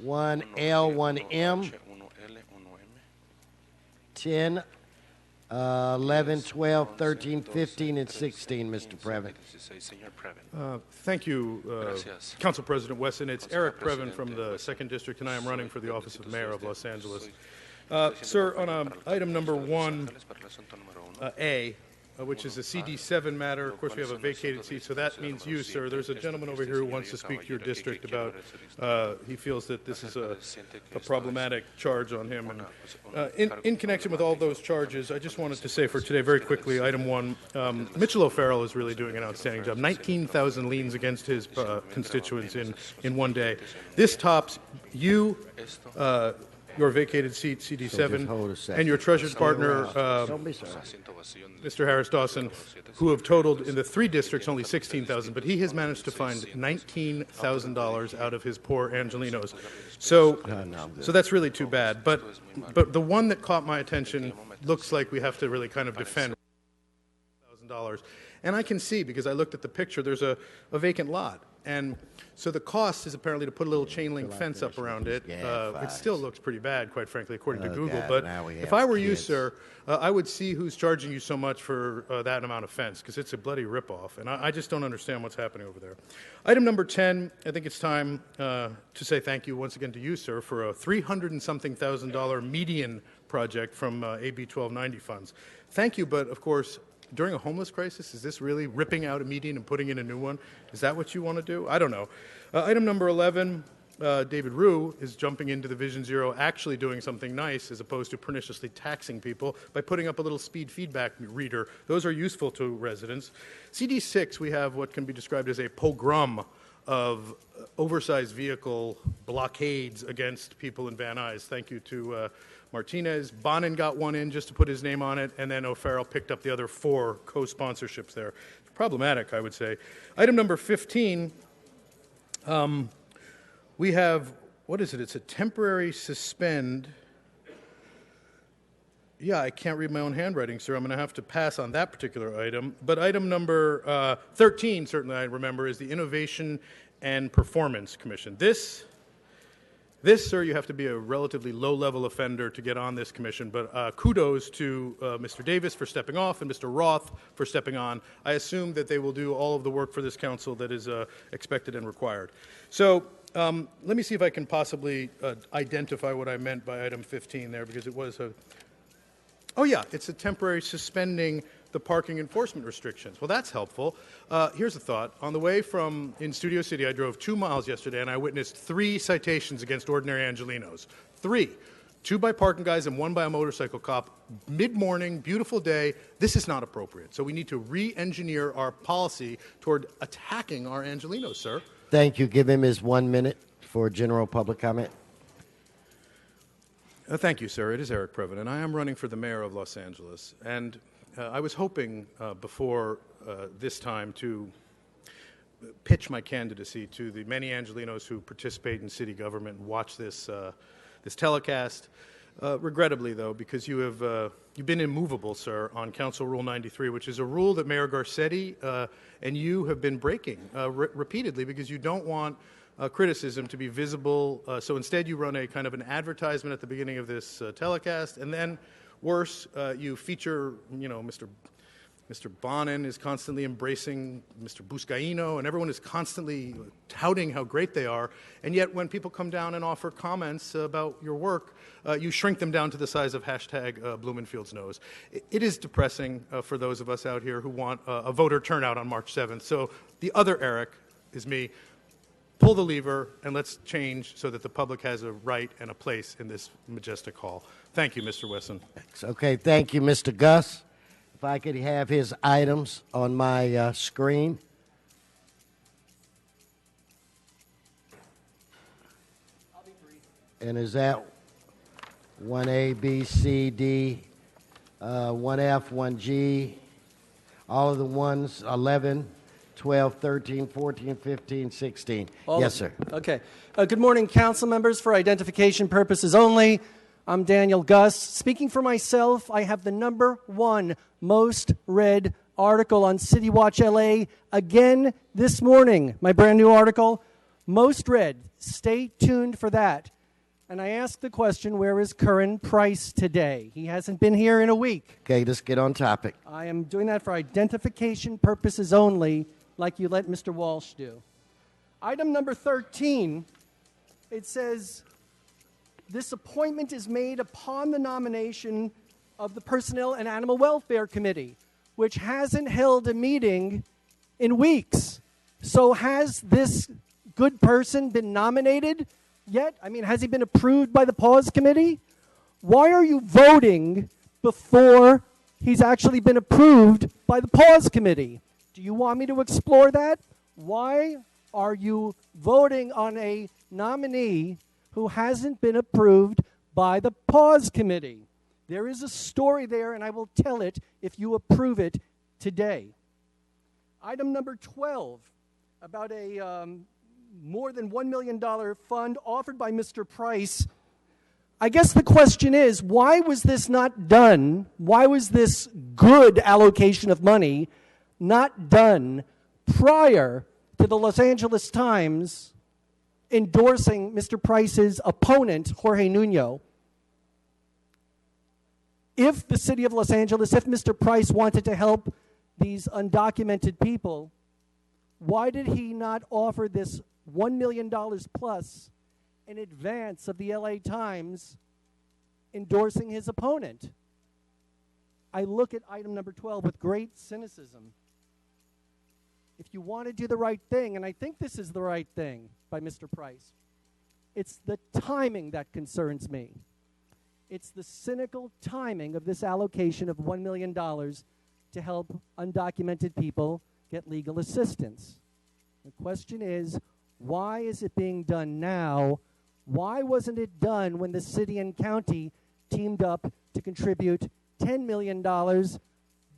1L, 1M, 10, 11, 12, 13, 15, and 16, Mr. Previn. Thank you, Council President Wesson. It's Eric Previn from the 2nd District, and I am running for the office of Mayor of Los Angeles. Sir, on item number 1A, which is a CD7 matter. Of course, we have a vacated seat, so that means you, sir. There's a gentleman over here who wants to speak to your district about, he feels that this is a problematic charge on him. And in connection with all those charges, I just wanted to say for today, very quickly, item 1, Mitchell O'Farrell is really doing an outstanding job. 19,000 liens against his constituents in one day. This tops you, your vacated seat, CD7, and your treasured partner, Mr. Harris Dawson, who have totaled in the 3 districts only 16,000, but he has managed to find $19,000 out of his poor Angelinos. So that's really too bad. But the one that caught my attention looks like we have to really kind of defend $1,000. And I can see, because I looked at the picture, there's a vacant lot. And so the cost is apparently to put a little chain link fence up around it. It still looks pretty bad, quite frankly, according to Google. But if I were you, sir, I would see who's charging you so much for that amount of fence, because it's a bloody ripoff. And I just don't understand what's happening over there. Item number 10, I think it's time to say thank you once again to you, sir, for a $300-and-something thousand median project from AB 1290 funds. Thank you, but of course, during a homeless crisis, is this really ripping out a median and putting in a new one? Is that what you want to do? I don't know. Item number 11, David Rue is jumping into the Vision Zero, actually doing something nice as opposed to perniciously taxing people by putting up a little speed feedback reader. Those are useful to residents. CD6, we have what can be described as a pogrom of oversized vehicle blockades against people in Van Nuys. Thank you to Martinez. Bonin got one in just to put his name on it, and then O'Farrell picked up the other 4 co-sponsorships there. Problematic, I would say. Item number 15, we have, what is it? It's a temporary suspend. Yeah, I can't read my own handwriting, sir. I'm going to have to pass on that particular item. But item number 13, certainly I remember, is the Innovation and Performance Commission. This, sir, you have to be a relatively low-level offender to get on this commission, but kudos to Mr. Davis for stepping off and Mr. Roth for stepping on. I assume that they will do all of the work for this council that is expected and required. So let me see if I can possibly identify what I meant by item 15 there, because it was a... Oh, yeah, it's a temporary suspending the parking enforcement restrictions. Well, that's helpful. Here's a thought. On the way from in Studio City, I drove 2 miles yesterday, and I witnessed 3 citations against ordinary Angelenos. 3. 2 by parking guys and 1 by a motorcycle cop. Mid-morning, beautiful day. This is not appropriate. So we need to re-engineer our policy toward attacking our Angelenos, sir. Thank you. Give him his 1 minute for general public comment. Thank you, sir. It is Eric Previn, and I am running for the mayor of Los Angeles. And I was hoping before this time to pitch my candidacy to the many Angelenos who participate in city government and watch this telecast. Regrettably, though, because you've been immovable, sir, on Council Rule 93, which is a rule that Mayor Garcetti and you have been breaking repeatedly because you don't want criticism to be visible. So instead, you run a kind of an advertisement at the beginning of this telecast, and then, worse, you feature, Mr. Bonin is constantly embracing Mr. Buscaino, and everyone is constantly touting how great they are. And yet, when people come down and offer comments about your work, you shrink them down to the size of hashtag Blumenfield's nose. It is depressing for those of us out here who want a voter turnout on March 7th. So the other Eric is me. Pull the lever, and let's change so that the public has a right and a place in this majestic hall. Thank you, Mr. Wesson. Okay, thank you, Mr. Gus. If I could have his items on my screen. And is that 1A, B, C, D, 1F, 1G, all of the ones, 11, 12, 13, 14, 15, 16. Yes, sir. Okay. Good morning, council members. For identification purposes only, I'm Daniel Gus. Speaking for myself, I have the #1 most read article on City Watch LA again this morning. My brand new article, most read. Stay tuned for that. And I asked the question, where is Curran Price today? He hasn't been here in a week. Okay, let's get on topic. I am doing that for identification purposes only, like you let Mr. Walsh do. Item number 13, it says, this appointment is made upon the nomination of the Personnel and Animal Welfare Committee, which hasn't held a meeting in weeks. So has this good person been nominated yet? I mean, has he been approved by the Pause Committee? Why are you voting before he's actually been approved by the Pause Committee? Do you want me to explore that? Why are you voting on a nominee who hasn't been approved by the Pause Committee? There is a story there, and I will tell it if you approve it today. Item number 12, about a more than $1 million fund offered by Mr. Price. I guess the question is, why was this not done? Why was this good allocation of money not done prior to the Los Angeles Times endorsing Mr. Price's opponent, Jorge Nuno? If the city of Los Angeles, if Mr. Price wanted to help these undocumented people, why did he not offer this $1 million plus in advance of the LA Times endorsing his opponent? I look at item number 12 with great cynicism. If you want to do the right thing, and I think this is the right thing by Mr. Price, it's the timing that concerns me. It's the cynical timing of this allocation of $1 million to help undocumented people get legal assistance. The question is, why is it being done now? Why wasn't it done when the city and county teamed up to contribute $10 million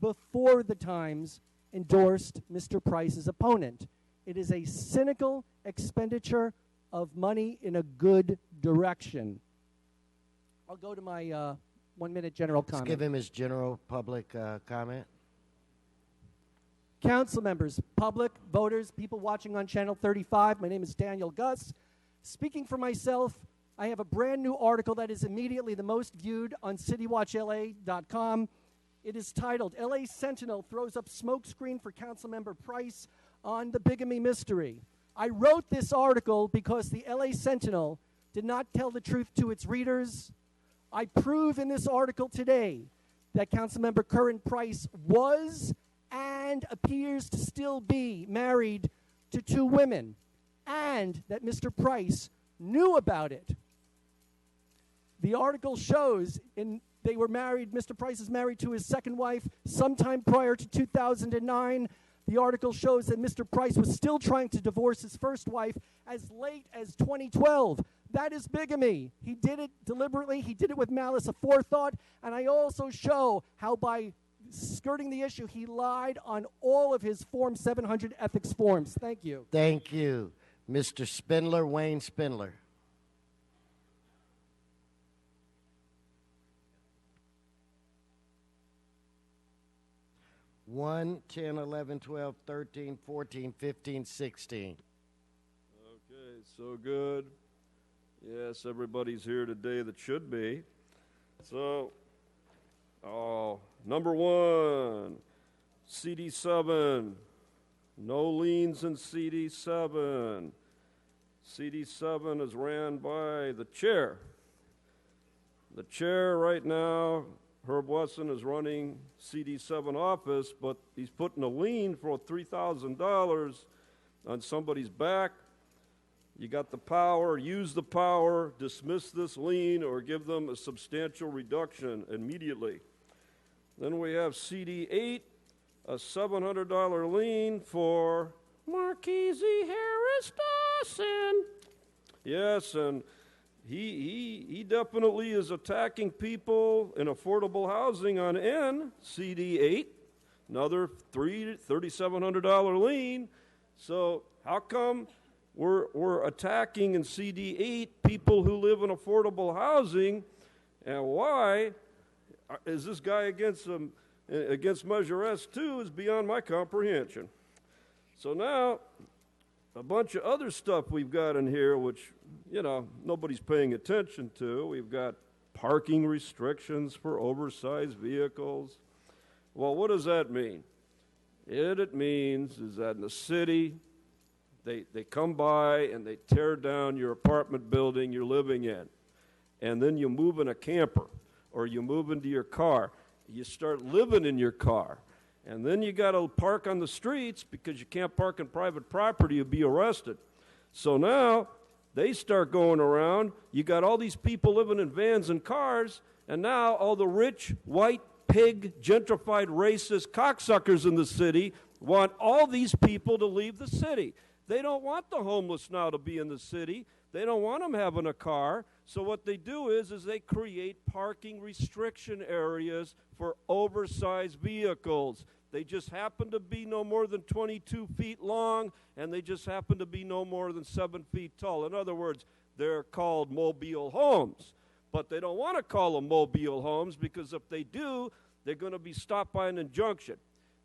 before the Times endorsed Mr. Price's opponent? It is a cynical expenditure of money in a good direction. I'll go to my 1 minute general comment. Let's give him his general public comment. Council members, public, voters, people watching on Channel 35, my name is Daniel Gus. Speaking for myself, I have a brand new article that is immediately the most viewed on citywatchla.com. It is titled, LA Sentinel Throws Up Smokescreen for Councilmember Price on the Bigamy Mystery. I wrote this article because the LA Sentinel did not tell the truth to its readers. I prove in this article today that Councilmember Curran Price was and appears to still be married to 2 women, and that Mr. Price knew about it. The article shows they were married, Mr. Price is married to his second wife sometime prior to 2009. The article shows that Mr. Price was still trying to divorce his first wife as late as 2012. That is bigamy. He did it deliberately. He did it with malice aforethought. And I also show how by skirting the issue, he lied on all of his Form 700 ethics forms. Thank you. Thank you. Mr. Spindler, Wayne Spindler. One, 10, 11, 12, 13, 14, 15, 16. Okay, so good. Yes, everybody's here today that should be. So, number 1, CD7. No liens in CD7. CD7 is ran by the chair. The chair right now, Herb Wesson, is running CD7 office, but he's putting a lien for $3,000 on somebody's back. You got the power, use the power, dismiss this lien, or give them a substantial reduction immediately. Then we have CD8, a $700 lien for Marquise Harris Dawson. Yes, and he definitely is attacking people in affordable housing on N, CD8, another $3,700 lien. So how come we're attacking in CD8 people who live in affordable housing, and why is this guy against Measure S2 is beyond my comprehension. So now, a bunch of other stuff we've got in here which, nobody's paying attention to. We've got parking restrictions for oversized vehicles. Well, what does that mean? It means is that in the city, they come by and they tear down your apartment building you're living in. And then you move in a camper or you move into your car. You start living in your car. And then you got to park on the streets because you can't park on private property, you'll be arrested. So now they start going around. You got all these people living in vans and cars, and now all the rich, white, pig, gentrified, racist cocksuckers in the city want all these people to leave the city. They don't want the homeless now to be in the city. They don't want them having a car. So what they do is they create parking restriction areas for oversized vehicles. They just happen to be no more than 22 feet long, and they just happen to be no more than 7 feet tall. In other words, they're called mobile homes. But they don't want to call them mobile homes because if they do, they're going to be stopped by an injunction.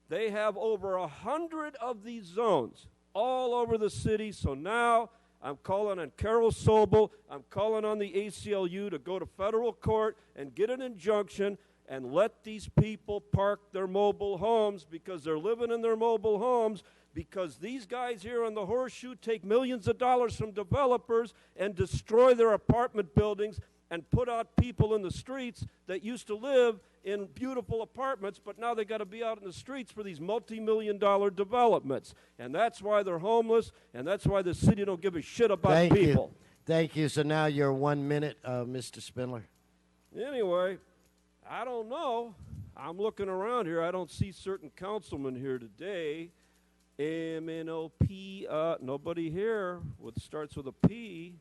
They have over 100 of these zones all over the city. So now I'm calling on Carol Sobel, I'm calling on the ACLU to go to federal court and get an injunction and let these people park their mobile homes because they're living in their mobile homes because these guys here on the Horseshoe take millions of dollars from developers and destroy their apartment buildings and put out people in the streets that used to live in beautiful apartments, but now they got to be out in the streets for these multi-million-dollar developments. And that's why they're homeless, and that's why the city don't give a shit about people. Thank you. So now you're 1 minute, Mr. Spindler. Anyway, I don't know. I'm looking around here. I don't see certain councilmen here today. MNOP, nobody here. What starts with a P.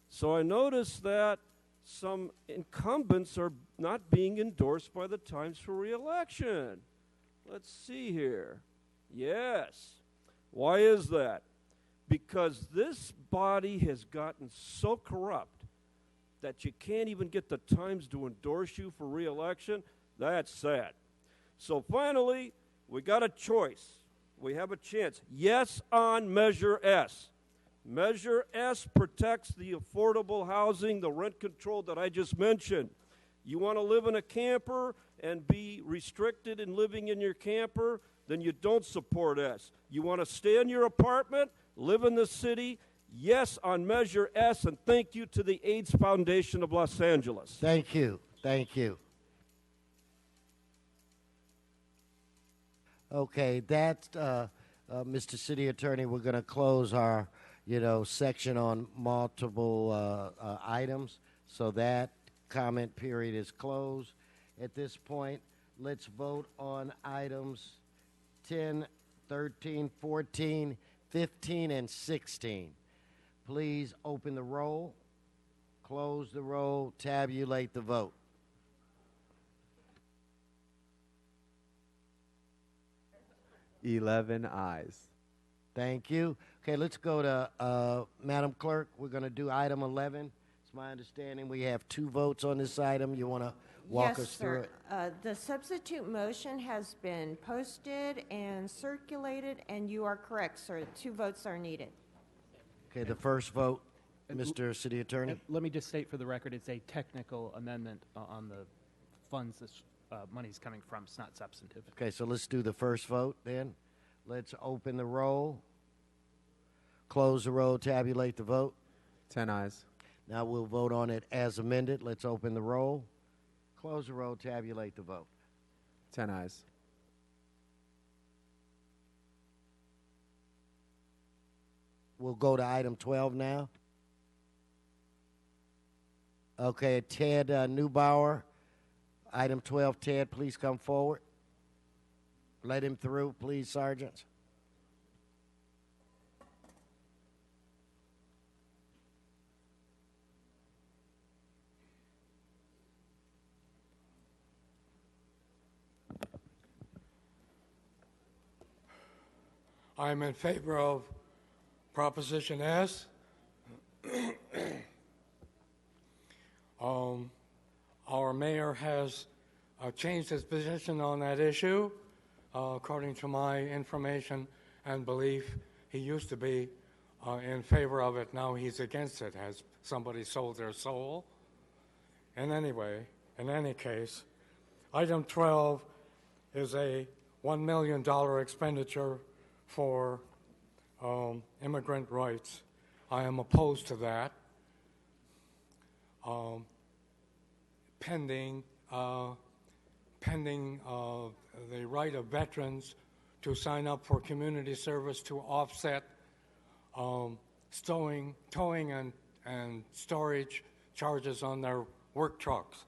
So I noticed that some incumbents are not being endorsed by the Times for re-election. Let's see here. Yes. Why is that? Because this body has gotten so corrupt that you can't even get the Times to endorse you for re-election. That's sad. So finally, we got a choice. We have a chance. Yes on Measure S. Measure S protects the affordable housing, the rent control that I just mentioned. You want to live in a camper and be restricted in living in your camper, then you don't support S. You want to stay in your apartment, live in the city, yes on Measure S, and thank you to the AIDS Foundation of Los Angeles. Thank you. Thank you. Okay, that's Mr. City Attorney. We're going to close our, section on multiple items. So that comment period is closed. At this point, let's vote on items 10, 13, 14, 15, and 16. Please open the roll, close the roll, tabulate the vote. $11 ayes. Thank you. Okay, let's go to Madam Clerk. We're going to do item 11. It's my understanding we have 2 votes on this item. You want to walk us through it? The substitute motion has been posted and circulated, and you are correct, sir. 2 votes are needed. Okay, the first vote, Mr. City Attorney. Let me just state for the record, it's a technical amendment on the funds this money's coming from. It's not substantive. Okay, so let's do the first vote then. Let's open the roll, close the roll, tabulate the vote. 10 ayes. Now we'll vote on it as amended. Let's open the roll, close the roll, tabulate the vote. 10 ayes. We'll go to item 12 now. Okay, Ted Neubauer, item 12. Ted, please come forward. Let him through, please, sergeants. I'm in favor of Proposition S. Our mayor has changed his position on that issue. According to my information and belief, he used to be in favor of it. Now he's against it. Has somebody sold their soul? And anyway, in any case, item 12 is a $1 million expenditure for immigrant rights. I am opposed to that, pending the right of veterans to sign up for community service to offset towing and storage charges on their work trucks.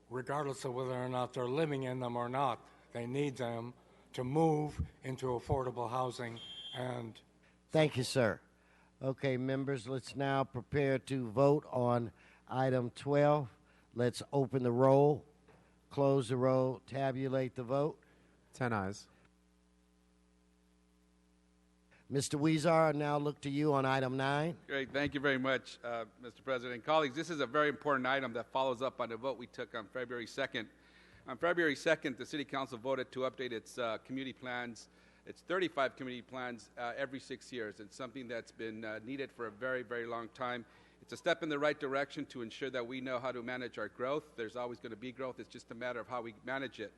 Regardless of whether or not they're living in them or not, they need them to move into affordable housing. And thank you, sir. Okay, members, let's now prepare to vote on item 12. Let's open the roll, close the roll, tabulate the vote. 10 ayes. Mr. Weezer, I now look to you on item 9. Great. Thank you very much, Mr. President. Colleagues, this is a very important item that follows up on the vote we took on February 2nd. On February 2nd, the City Council voted to update its community plans, its 35 community plans, every 6 years. It's something that's been needed for a very, very long time. It's a step in the right direction to ensure that we know how to manage our growth. There's always going to be growth. It's just a matter of how we manage it.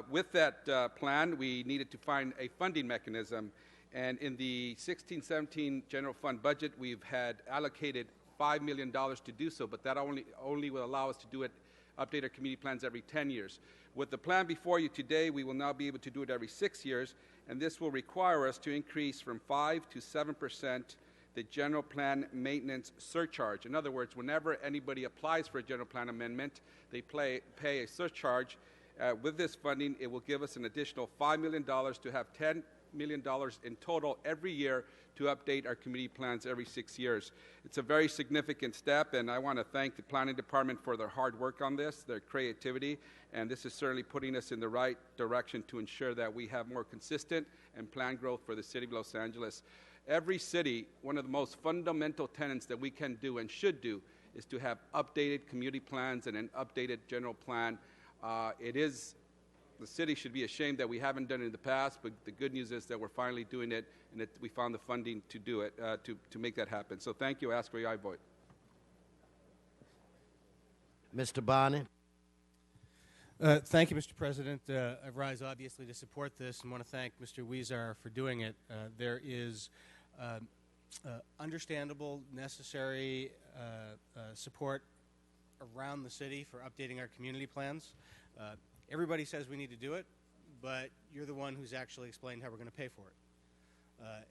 With that plan, we needed to find a funding mechanism. And in the 16-17 general fund budget, we've had allocated $5 million to do so, but that only will allow us to do it, update our community plans every 10 years. With the plan before you today, we will now be able to do it every 6 years, and this will require us to increase from 5 to 7% the general plan maintenance surcharge. In other words, whenever anybody applies for a general plan amendment, they pay a surcharge. With this funding, it will give us an additional $5 million to have $10 million in total every year to update our community plans every 6 years. It's a very significant step, and I want to thank the Planning Department for their hard work on this, their creativity, and this is certainly putting us in the right direction to ensure that we have more consistent and planned growth for the City of Los Angeles. Every city, one of the most fundamental tenets that we can do and should do is to have updated community plans and an updated general plan. The city should be ashamed that we haven't done it in the past, but the good news is that we're finally doing it, and that we found the funding to do it, to make that happen. So thank you. I ask for your aye vote. Mr. Bonnet. Thank you, Mr. President. I rise obviously to support this and want to thank Mr. Weezer for doing it. There is understandable, necessary support around the city for updating our community plans. Everybody says we need to do it, but you're the one who's actually explained how we're going to pay for it.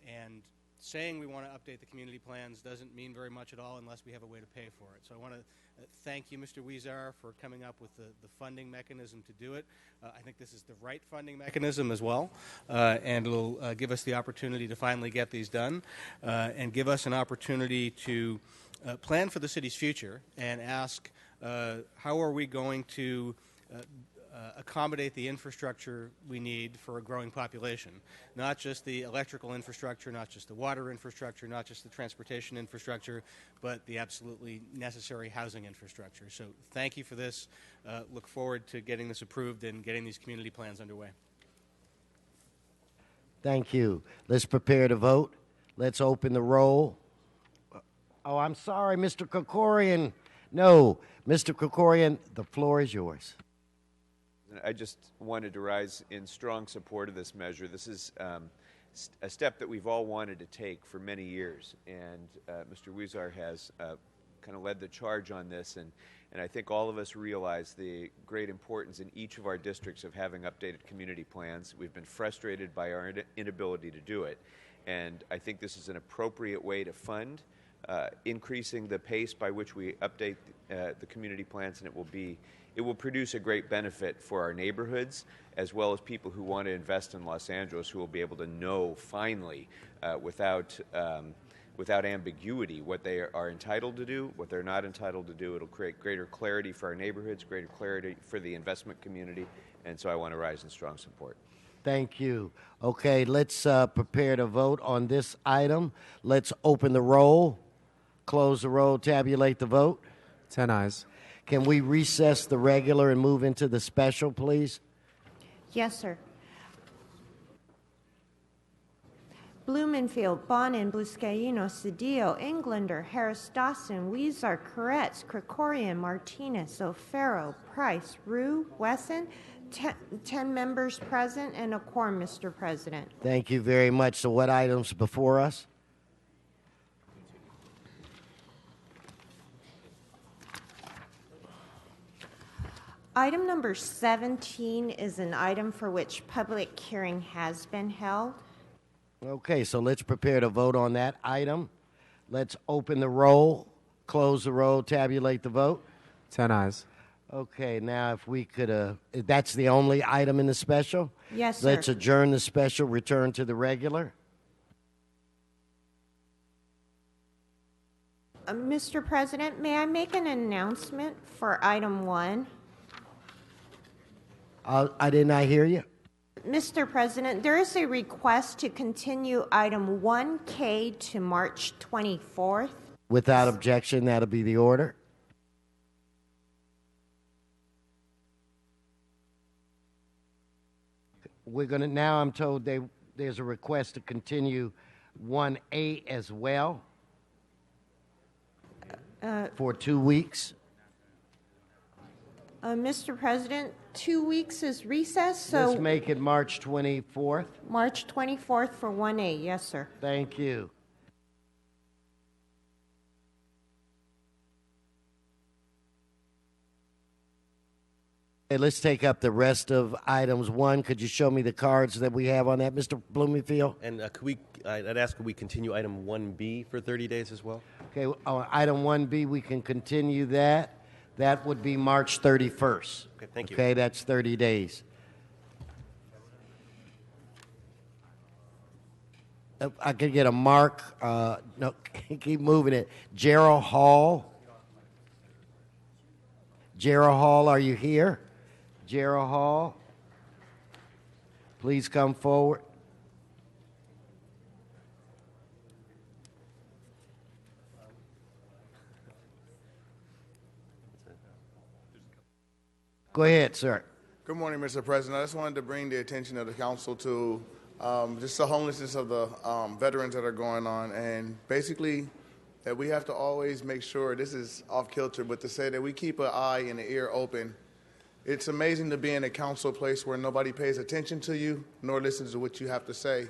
And saying we want to update the community plans doesn't mean very much at all unless we have a way to pay for it. So I want to thank you, Mr. Weezar, for coming up with the funding mechanism to do it. I think this is the right funding mechanism as well, and it'll give us the opportunity to finally get these done and give us an opportunity to plan for the city's future and ask how are we going to accommodate the infrastructure we need for a growing population. Not just the electrical infrastructure, not just the water infrastructure, not just the transportation infrastructure, but the absolutely necessary housing infrastructure. So thank you for this. Look forward to getting this approved and getting these community plans underway. Thank you. Let's prepare to vote. Let's open the roll. Oh, I'm sorry, Mr. Krikorian. No, Mr. Krikorian, the floor is yours. I just wanted to rise in strong support of this measure. This is a step that we've all wanted to take for many years, and Mr. Weezar has kind of led the charge on this, and I think all of us realize the great importance in each of our districts of having updated community plans. We've been frustrated by our inability to do it, and I think this is an appropriate way to fund increasing the pace by which we update the community plans, and it will produce a great benefit for our neighborhoods as well as people who want to invest in Los Angeles, who will be able to know finally without ambiguity what they are entitled to do, what they're not entitled to do. It'll create greater clarity for our neighborhoods, greater clarity for the investment community, and so I want to rise in strong support. Thank you. Okay, let's prepare to vote on this item. Let's open the roll, close the roll, tabulate the vote. 10 ayes. Can we recess the regular and move into the special, please? Yes, sir. Blumenfield, Bonin, Bluscaino, Cedillo, Englander, Harris Dawson, Weezar, Koretz, Krikorian, Martinez, O'Farrell, Price, Rue, Wesson, 10 members present and a quorum, Mr. President. Thank you very much. So what items before us? Item number 17 is an item for which public hearing has been held. Okay, so let's prepare to vote on that item. Let's open the roll, close the roll, tabulate the vote. 10 ayes. Okay, now if we could, that's the only item in the special? Yes, sir. Let's adjourn the special, return to the regular. Mr. President, may I make an announcement for item 1? I did not hear you. Mr. President, there is a request to continue item 1K to March 24th. Without objection, that'll be the order. We're going to, now I'm told there's a request to continue 1A as well for 2 weeks. Mr. President, 2 weeks is recess, so... Let's make it March 24th. March 24th for 1A, yes, sir. Thank you. Okay, let's take up the rest of items 1. Could you show me the cards that we have on that, Mr. Blumenfield? And I'd ask, could we continue item 1B for 30 days as well? Okay, on item 1B, we can continue that. That would be March 31st. Okay, thank you. Okay, that's 30 days. I could get a mark. No, keep moving it. Gerald Hall. Gerald Hall, are you here? Gerald Hall, please come forward. Go ahead, sir. Good morning, Mr. President. I just wanted to bring the attention of the council to just the homelessness of the veterans that are going on, and basically that we have to always make sure, this is off kilter, but to say that we keep an eye and an ear open. It's amazing to be in a council place where nobody pays attention to you nor listens to what you have to say.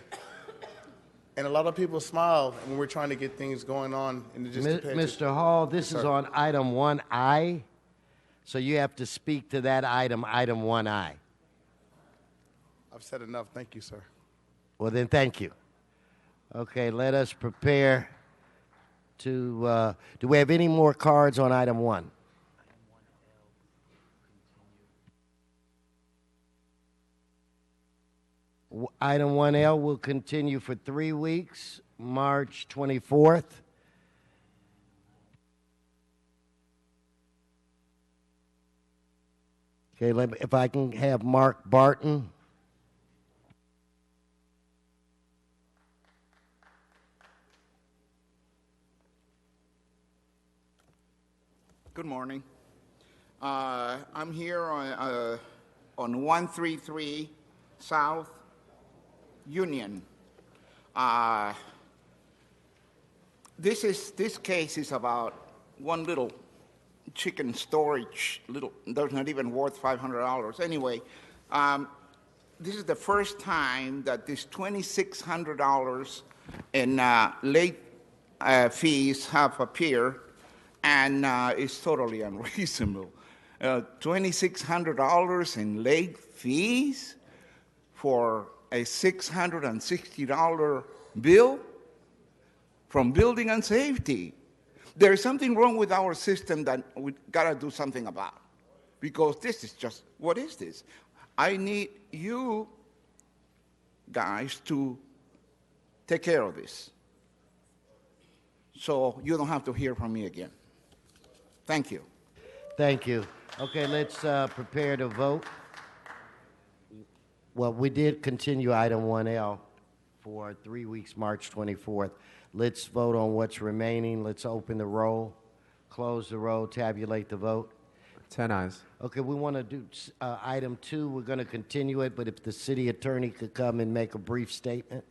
And a lot of people smile when we're trying to get things going on. And just Mr. Hall, this is on item 1I. So you have to speak to that item, item 1I. I've said enough. Thank you, sir. Well, then, thank you. Okay, let us prepare to. Do we have any more cards on item 1? Item 1L will continue for 3 weeks, March 24th. Okay, if I can have Mark Barton. Good morning. I'm here on 133 South Union. This case is about one little chicken storage, that's not even worth $500. Anyway, this is the first time that this $2,600 in late fees have appeared, and it's totally unreasonable. $2,600 in late fees for a $660 bill from Building and Safety. There is something wrong with our system that we got to do something about, because this is just, what is this? I need you guys to take care of this so you don't have to hear from me again. Thank you. Thank you. Okay, let's prepare to vote. Well, we did continue item 1L for 3 weeks, March 24th. Let's vote on what's remaining. Let's open the roll, close the roll, tabulate the vote. 10 ayes. Okay, we want to do item 2. We're going to continue it, but if the city attorney could come and make a brief statement.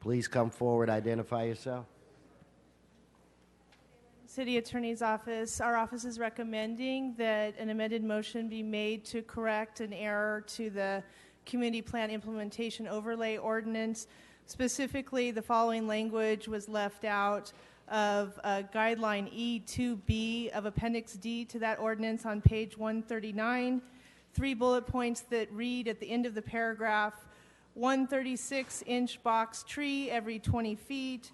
Please come forward, identify yourself. City Attorney's Office, our office is recommending that an amended motion be made to correct an error to the Community Plan Implementation Overlay Ordinance. Specifically, the following language was left out of Guideline E2B of Appendix D to that ordinance on page 139. 3 bullet points that read at the end of the paragraph, 136-inch box tree every 20 feet,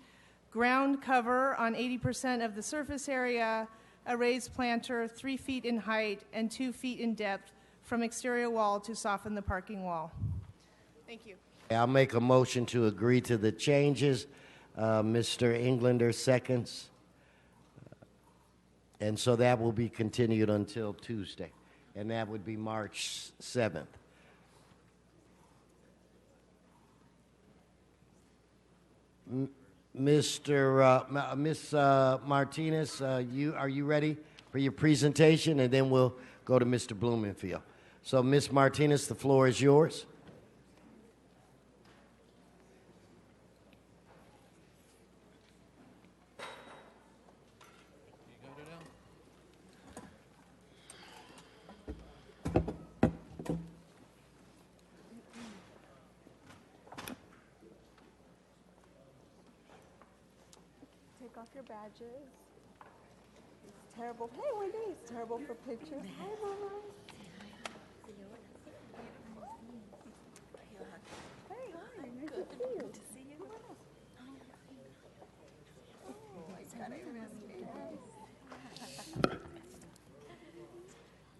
ground cover on 80% of the surface area, a raised planter 3 feet in height and 2 feet in depth from exterior wall to soften the parking wall. Thank you. I'll make a motion to agree to the changes. Mr. Englander seconds. And so that will be continued until Tuesday, and that would be March 7th. Miss Martinez, are you ready for your presentation? And then we'll go to Mr. Blumenfield. So, Miss Martinez, the floor is yours. Take off your badges. It's terrible. Hey, Wendy, it's terrible for pictures. Hi, Mama. Hey, hi. Nice to see you. Good to see you.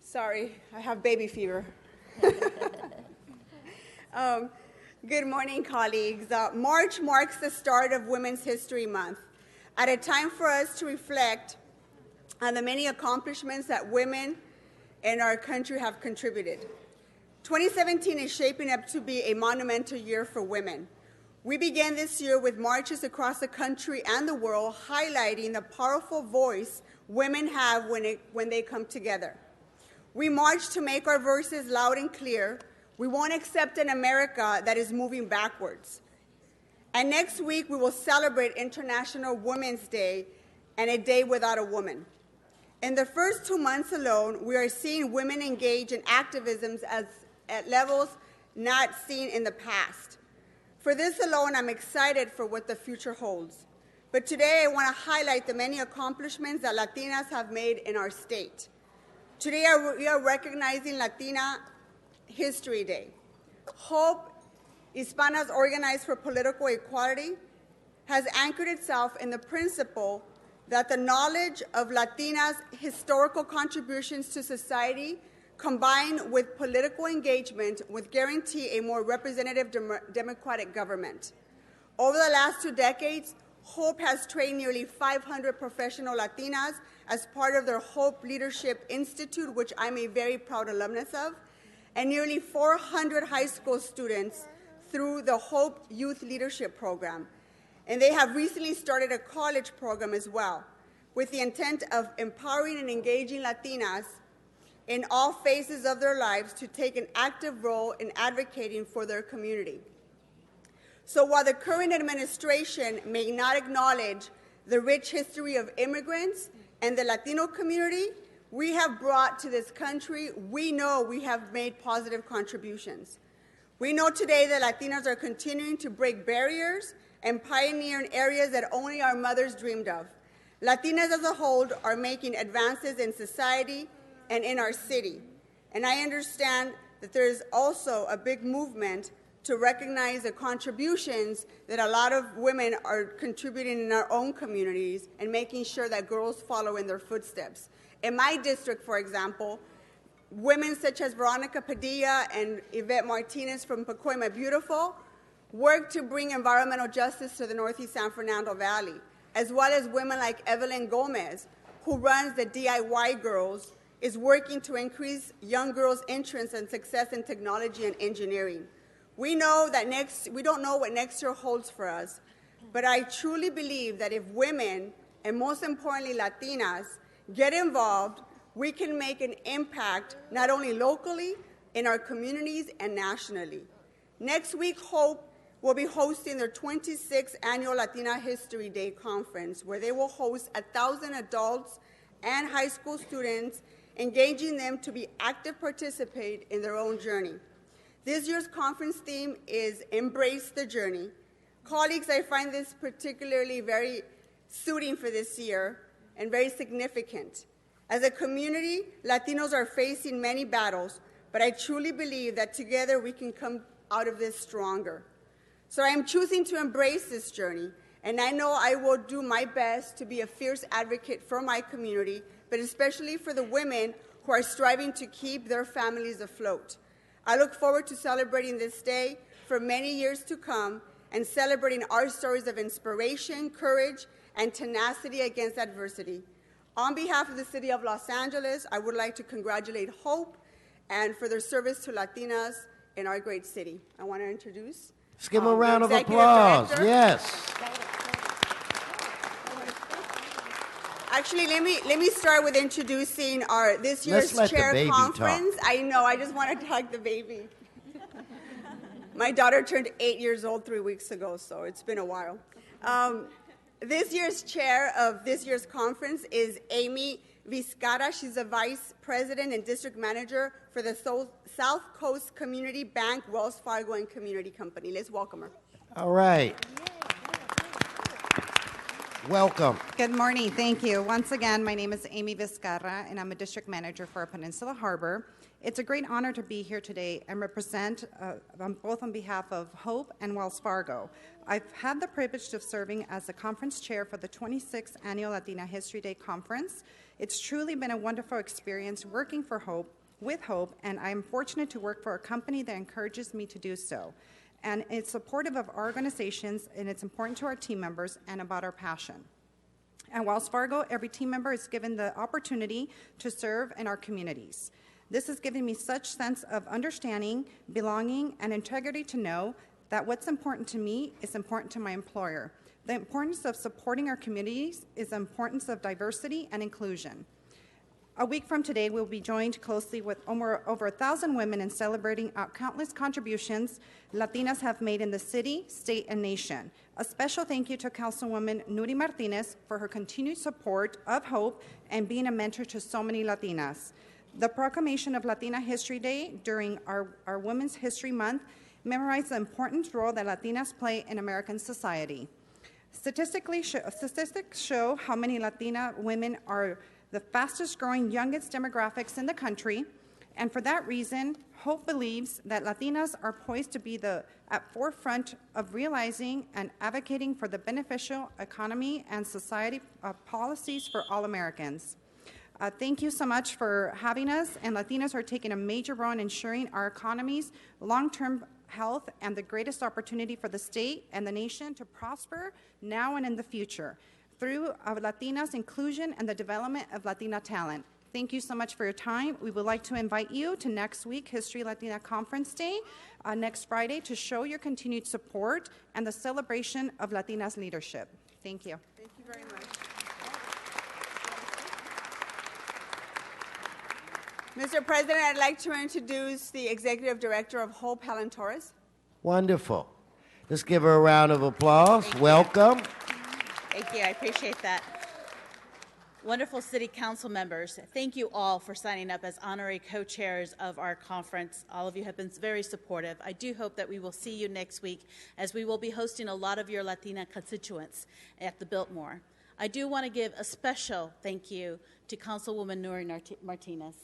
Sorry, I have baby fever. Good morning, colleagues. March marks the start of Women's History Month, at a time for us to reflect on the many accomplishments that women in our country have contributed. 2017 is shaping up to be a monumental year for women. We began this year with marches across the country and the world highlighting the powerful voice women have when they come together. We march to make our voices loud and clear. We won't accept an America that is moving backwards. And next week, we will celebrate International Women's Day and a day without a woman. In the first 2 months alone, we are seeing women engage in activism at levels not seen in the past. For this alone, I'm excited for what the future holds. But today, I want to highlight the many accomplishments that Latinas have made in our state. Today, we are recognizing Latina History Day. Hope Hispanas Organized for Political Equality, has anchored itself in the principle that the knowledge of Latinas' historical contributions to society combined with political engagement would guarantee a more representative democratic government. Over the last 2 decades, HOPE has trained nearly 500 professional Latinas as part of their HOPE Leadership Institute, which I'm a very proud alumnus of, and nearly 400 high school students through the HOPE Youth Leadership Program. And they have recently started a college program as well, with the intent of empowering and engaging Latinas in all phases of their lives to take an active role in advocating for their community. So while the current administration may not acknowledge the rich history of immigrants and the Latino community we have brought to this country, we know we have made positive contributions. We know today that Latinas are continuing to break barriers and pioneer in areas that only our mothers dreamed of. Latinas as a whole are making advances in society and in our city. And I understand that there is also a big movement to recognize the contributions that a lot of women are contributing in our own communities and making sure that girls follow in their footsteps. In my district, for example, women such as Veronica Padilla and Yvette Martinez from Pacoima Beautiful work to bring environmental justice to the Northeast San Fernando Valley, as well as women like Evelyn Gomez, who runs the DIY Girls, is working to increase young girls' interest and success in technology and engineering. We know that we don't know what next year holds for us, but I truly believe that if women, and most importantly Latinas, get involved, we can make an impact not only locally, in our communities, and nationally. Next week, HOPE will be hosting their 26th annual Latina History Day conference, where they will host 1,000 adults and high school students, engaging them to be active participants in their own journey. This year's conference theme is Embrace the Journey. Colleagues, I find this particularly very suiting for this year and very significant. As a community, Latinos are facing many battles, but I truly believe that together we can come out of this stronger. So I am choosing to embrace this journey, and I know I will do my best to be a fierce advocate for my community, but especially for the women who are striving to keep their families afloat. I look forward to celebrating this day for many years to come and celebrating our stories of inspiration, courage, and tenacity against adversity. On behalf of the City of Los Angeles, I would like to congratulate HOPE and for their service to Latinas in our great city. I want to introduce. Let's give them a round of Executive applause. Director. Yes. Actually, let me start with introducing our this year's Let's let the chair baby conference. talk. I know, I just want to hug the baby. My daughter turned 8 years old 3 weeks ago, so it's been a while. This year's chair of this year's conference is Amy Vizcarra. She's the vice president and district manager for the South Coast Community Bank, Wells Fargo and Community Company. Let's welcome her. All right. Welcome. Good morning. Thank you. Once again, my name is Amy Vizcarra, and I'm a district manager for Peninsula Harbor. It's a great honor to be here today and represent both on behalf of HOPE and Wells Fargo. I've had the privilege of serving as the conference chair for the 26th Annual Latina History Day Conference. It's truly been a wonderful experience working for HOPE, with HOPE, and I'm fortunate to work for a company that encourages me to do so. And it's supportive of our organizations, and it's important to our team members and about our passion. At Wells Fargo, every team member is given the opportunity to serve in our communities. This has given me such sense of understanding, belonging, and integrity to know that what's important to me is important to my employer. The importance of supporting our communities is the importance of diversity and inclusion. A week from today, we'll be joined closely with over 1,000 women in celebrating our countless contributions Latinas have made in the city, state, and nation. A special thank you to Councilwoman Nuri Martinez for her continued support of HOPE and being a mentor to so many Latinas. The proclamation of Latina History Day during our Women's History Month memorized the important role that Latinas play in American society. Statistics show how many Latina women are the fastest growing, youngest demographics in the country. And for that reason, Hope believes that Latinas are poised to be at forefront of realizing and advocating for the beneficial economy and society policies for all Americans. Thank you so much for having us, and Latinas are taking a major role in ensuring our economy's long-term health and the greatest opportunity for the state and the nation to prosper now and in the future through Latinas' inclusion and the development of Latina talent. Thank you so much for your time. We would like to invite you to next week, History Latina Conference Day, next Friday, to show your continued support and the celebration of Latinas leadership. Thank you. Thank you very much. Mr. President, I'd like to introduce the Executive Director of Hope, Helen Torres. Wonderful. Let's give her a round of applause. Welcome. Thank you. I appreciate that. Wonderful City Council members, thank you all for signing up as honorary co-chairs of our conference. All of you have been very supportive. I do hope that we will see you next week, as we will be hosting a lot of your Latina constituents at the Biltmore. I do want to give a special thank you to Councilwoman Nury Martinez.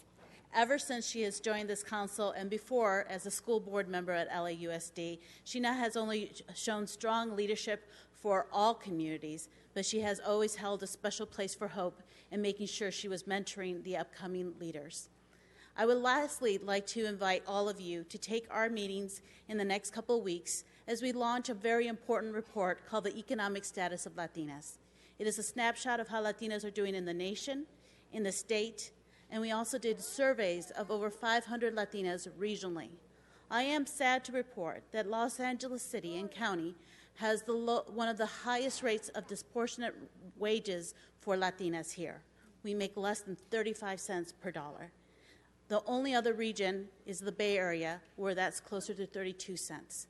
Ever since she has joined this council and before as a school board member at LAUSD, she now has only shown strong leadership for all communities, but she has always held a special place for Hope in making sure she was mentoring the upcoming leaders. I would lastly like to invite all of you to take our meetings in the next couple of weeks as we launch a very important report called the Economic Status of Latinas. It is a snapshot of how Latinas are doing in the nation, in the state, and we also did surveys of over 500 Latinas regionally. I am sad to report that Los Angeles City and County has one of the highest rates of disproportionate wages for Latinas here. We make less than 35 cents per dollar. The only other region is the Bay Area, where that's closer to 32 cents.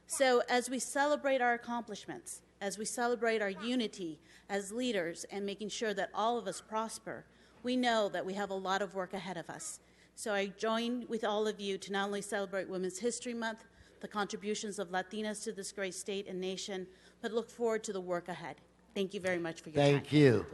So as we celebrate our accomplishments, as we celebrate our unity as leaders and making sure that all of us prosper, we know that we have a lot of work ahead of us. So I join with all of you to not only celebrate Women's History Month, the contributions of Latinas to this great state and nation, but look forward to the work ahead. Thank you very much for your time. Thank you.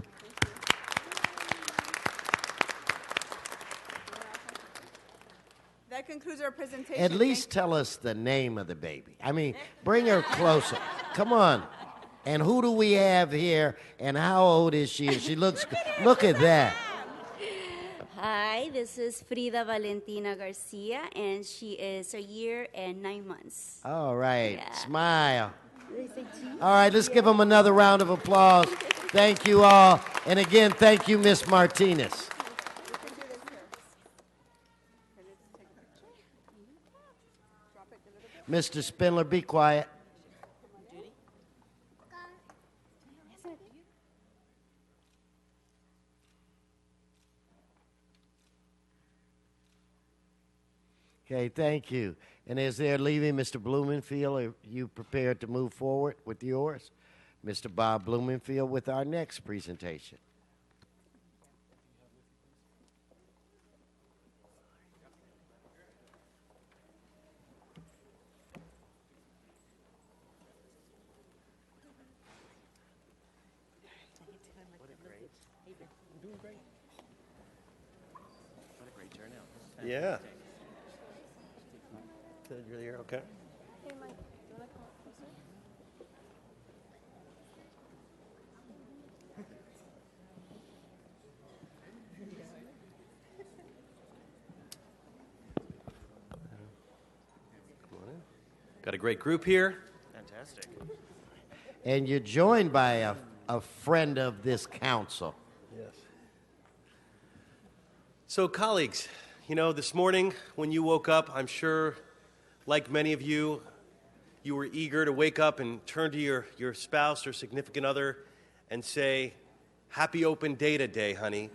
That concludes our presentation. At least tell us the name of the baby. I mean, bring her closer. Come on. And who do we have here, and how old is she? And she looks, look at that. Hi, this is Frida Valentina Garcia, and she is a year and 9 months. All right, Yeah. smile. All right, let's give them another round of applause. Thank you all. And again, thank you, Miss Martinez. Mr. Spindler, be quiet. Okay, thank you. And as they're leaving, Mr. Blumenfield, are you prepared to move forward with yours? Mr. Bob Blumenfield with our next presentation. Yeah. You're here, okay? Hey, Mike, do you want to come up closer? Got a great group here. Fantastic. And you're joined by a friend of this council. Yes. So, colleagues, you know, this morning when you woke up, I'm sure, like many of you, you were eager to wake up and turn to your spouse or significant other and say, "Happy Open Data Day, honey."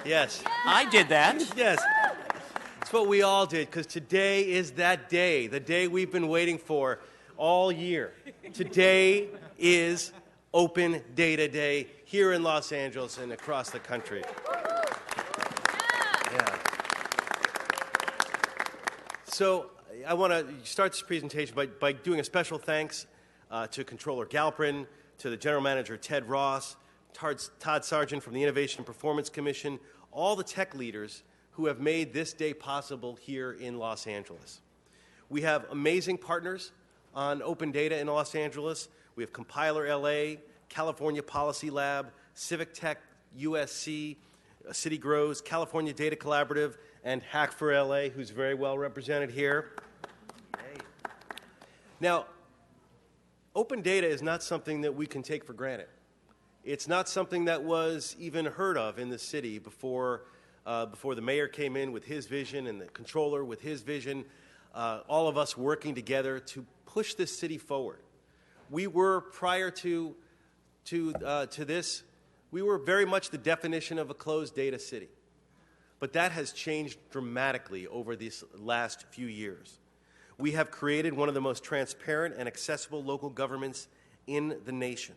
Yes. I did that. Yes. It's what we all did, because today is that day, the day we've been waiting for all year. Today is Open Data Day here in Los Angeles and across the country. Yeah. So I want to start this presentation by doing a special thanks to Controller Galprin, to the General Manager Ted Ross, Todd Sargent from the Innovation and Performance Commission, all the tech leaders who have made this day possible here in Los Angeles. We have amazing partners on open data in Los Angeles. We have Compiler LA, California Policy Lab, Civic Tech USC, City Grows, California Data Collaborative, and Hack for LA, who's very well represented here. Now, open data is not something that we can take for granted. It's not something that was even heard of in the city before the mayor came in with his vision and the controller with his vision, all of us working together to push this city forward. We were, prior to this, we were very much the definition of a closed data city. But that has changed dramatically over these last few years. We have created one of the most transparent and accessible local governments in the nation.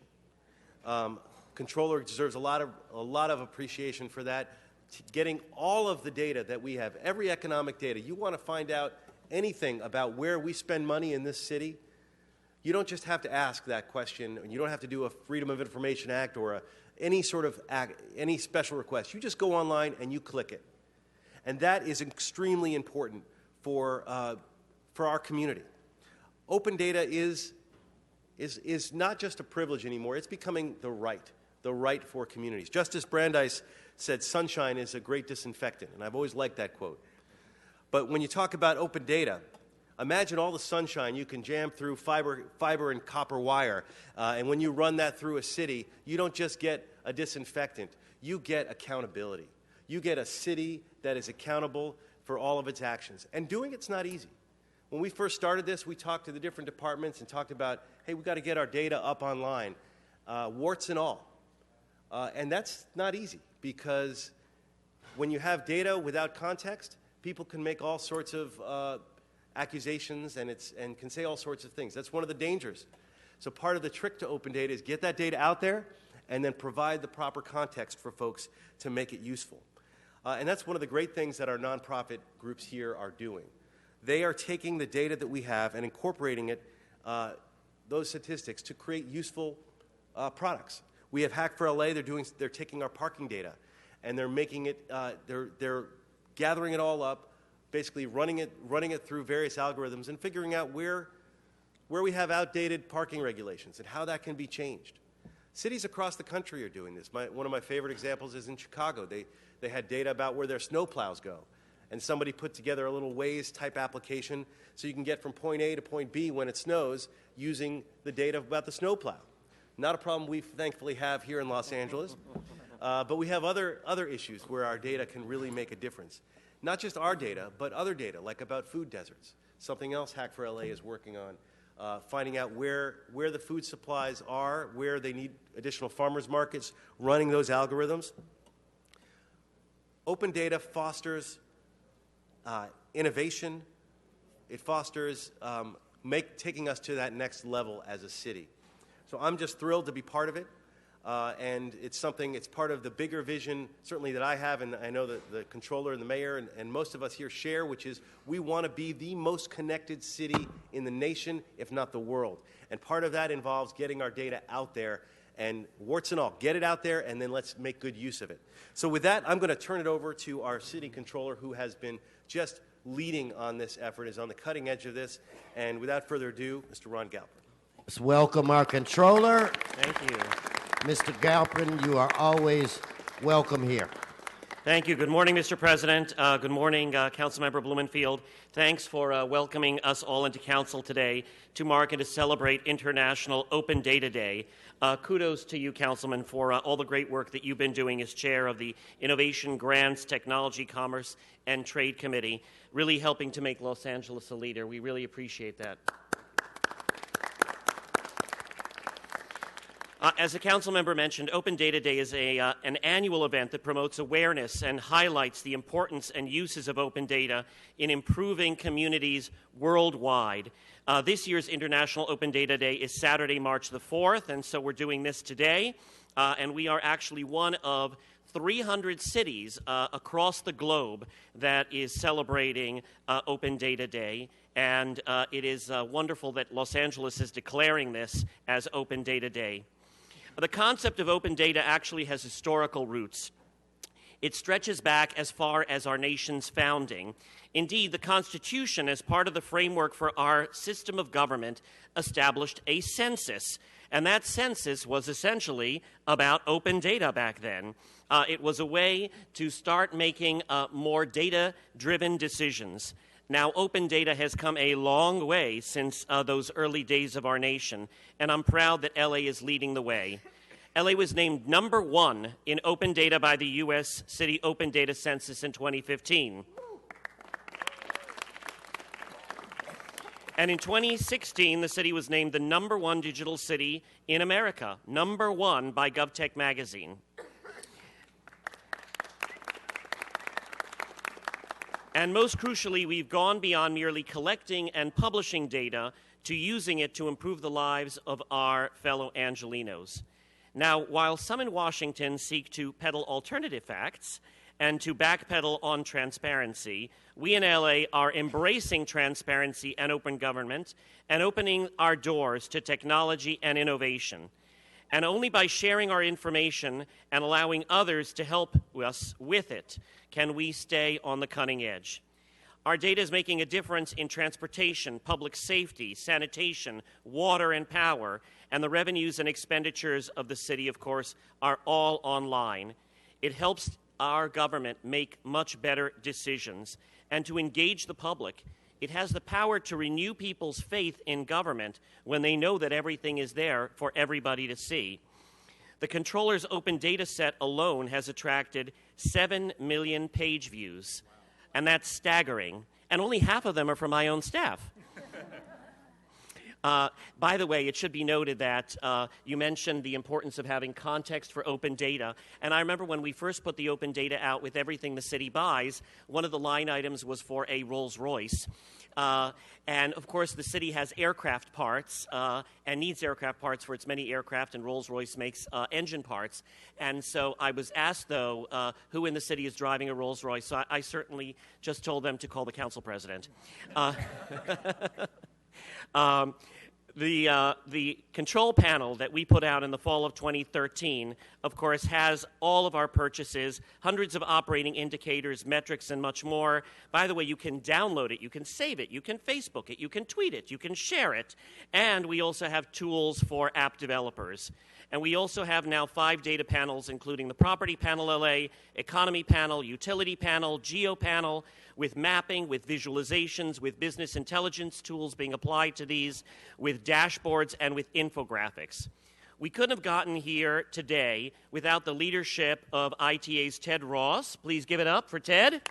Controller deserves a lot of appreciation for that. Getting all of the data that we have, every economic data. You want to find out anything about where we spend money in this city, you don't just have to ask that question. You don't have to do a Freedom of Information Act or any sort of any special request. You just go online and you click it. And that is extremely important for our community. Open data is not just a privilege anymore. It's becoming the right for communities. Justice Brandeis said sunshine is a great disinfectant, and I've always liked that quote. But when you talk about open data, imagine all the sunshine you can jam through fiber and copper wire, and when you run that through a city, you don't just get a disinfectant, you get accountability. You get a city that is accountable for all of its actions. And doing it's not easy. When we first started this, we talked to the different departments and talked about, hey, we've got to get our data up online, warts and all. And that's not easy, because when you have data without context, people can make all sorts of accusations and can say all sorts of things. That's one of the dangers. So part of the trick to open data is get that data out there and then provide the proper context for folks to make it useful. And that's one of the great things that our nonprofit groups here are doing. They are taking the data that we have and incorporating it, those statistics, to create useful products. We have Hack for LA. They're taking our parking data, and they're making it. They're gathering it all up, basically running it through various algorithms and figuring out where we have outdated parking regulations and how that can be changed. Cities across the country are doing this. One of my favorite examples is in Chicago. They had data about where their snowplows go, and somebody put together a little Waze-type application so you can get from point A to point B when it snows using the data about the snowplow. Not a problem we thankfully have here in Los Angeles, but we have other issues where our data can really make a difference. Not just our data, but other data, like about food deserts. Something else Hack for LA is working on, finding out where the food supplies are, where they need additional farmers markets, running those algorithms. Open data fosters innovation. It fosters taking us to that next level as a city. So I'm just thrilled to be part of it, and it's part of the bigger vision, certainly that I have, and I know that the controller and the mayor and most of us here share, which is we want to be the most connected city in the nation, if not the world. And part of that involves getting our data out there, and warts and all, get it out there, and then let's make good use of it. So with that, I'm going to turn it over to our city controller, who has been just leading on this effort, is on the cutting edge of this. And without further ado, Mr. Ron Galpin. Let's welcome our controller. Thank you. Mr. Galpin, you are always welcome here. Thank you. Good morning, Mr. President. Good morning, Councilmember Blumenfield. Thanks for welcoming us all into Council today to mark and to celebrate International Open Data Day. Kudos to you, Councilman, for all the great work that you've been doing as chair of the Innovation, Grants, Technology, Commerce, and Trade Committee, really helping to make Los Angeles a leader. We really appreciate that. As the council member mentioned, Open Data Day is an annual event that promotes awareness and highlights the importance and uses of open data in improving communities worldwide. This year's International Open Data Day is Saturday, March the 4th, and so we're doing this today. And we are actually one of 300 cities across the globe that is celebrating Open Data Day. And it is wonderful that Los Angeles is declaring this as Open Data Day. The concept of open data actually has historical roots. It stretches back as far as our nation's founding. Indeed, the Constitution, as part of the framework for our system of government, established a census. And that census was essentially about open data back then. It was a way to start making more data-driven decisions. Now, open data has come a long way since those early days of our nation, and I'm proud that LA is leading the way. LA was named #1 in open data by the U.S. City Open Data Census in 2015. And in 2016, the city was named the #1 digital city in America, #1 by GovTech magazine. And most crucially, we've gone beyond merely collecting and publishing data to using it to improve the lives of our fellow Angelenos. Now, while some in Washington seek to peddle alternative facts and to backpedal on transparency, we in LA are embracing transparency and open government and opening our doors to technology and innovation. And only by sharing our information and allowing others to help us with it can we stay on the cutting edge. Our data is making a difference in transportation, public safety, sanitation, water, and power, and the revenues and expenditures of the city, of course, are all online. It helps our government make much better decisions. And to engage the public, it has the power to renew people's faith in government when they know that everything is there for everybody to see. The Comptroller's open data set alone has attracted 7 million page views, and that's staggering. And only half of them are from my own staff. By the way, it should be noted that you mentioned the importance of having context for open data. And I remember when we first put the open data out with everything the city buys, one of the line items was for a Rolls-Royce. And, of course, the city has aircraft parts and needs aircraft parts for its many aircraft, and Rolls-Royce makes engine parts. And so I was asked, though, who in the city is driving a Rolls-Royce. So I certainly just told them to call the council president. The control panel that we put out in the fall of 2013, of course, has all of our purchases, hundreds of operating indicators, metrics, and much more. By the way, you can download it, you can save it, you can Facebook it, you can tweet it, you can share it, and we also have tools for app developers. And we also have now 5 data panels, including the Property Panel LA, Economy Panel, Utility Panel, Geo Panel, with mapping, with visualizations, with business intelligence tools being applied to these, with dashboards, and with infographics. We couldn't have gotten here today without the leadership of ITA's Ted Ross. Please give it up for Ted.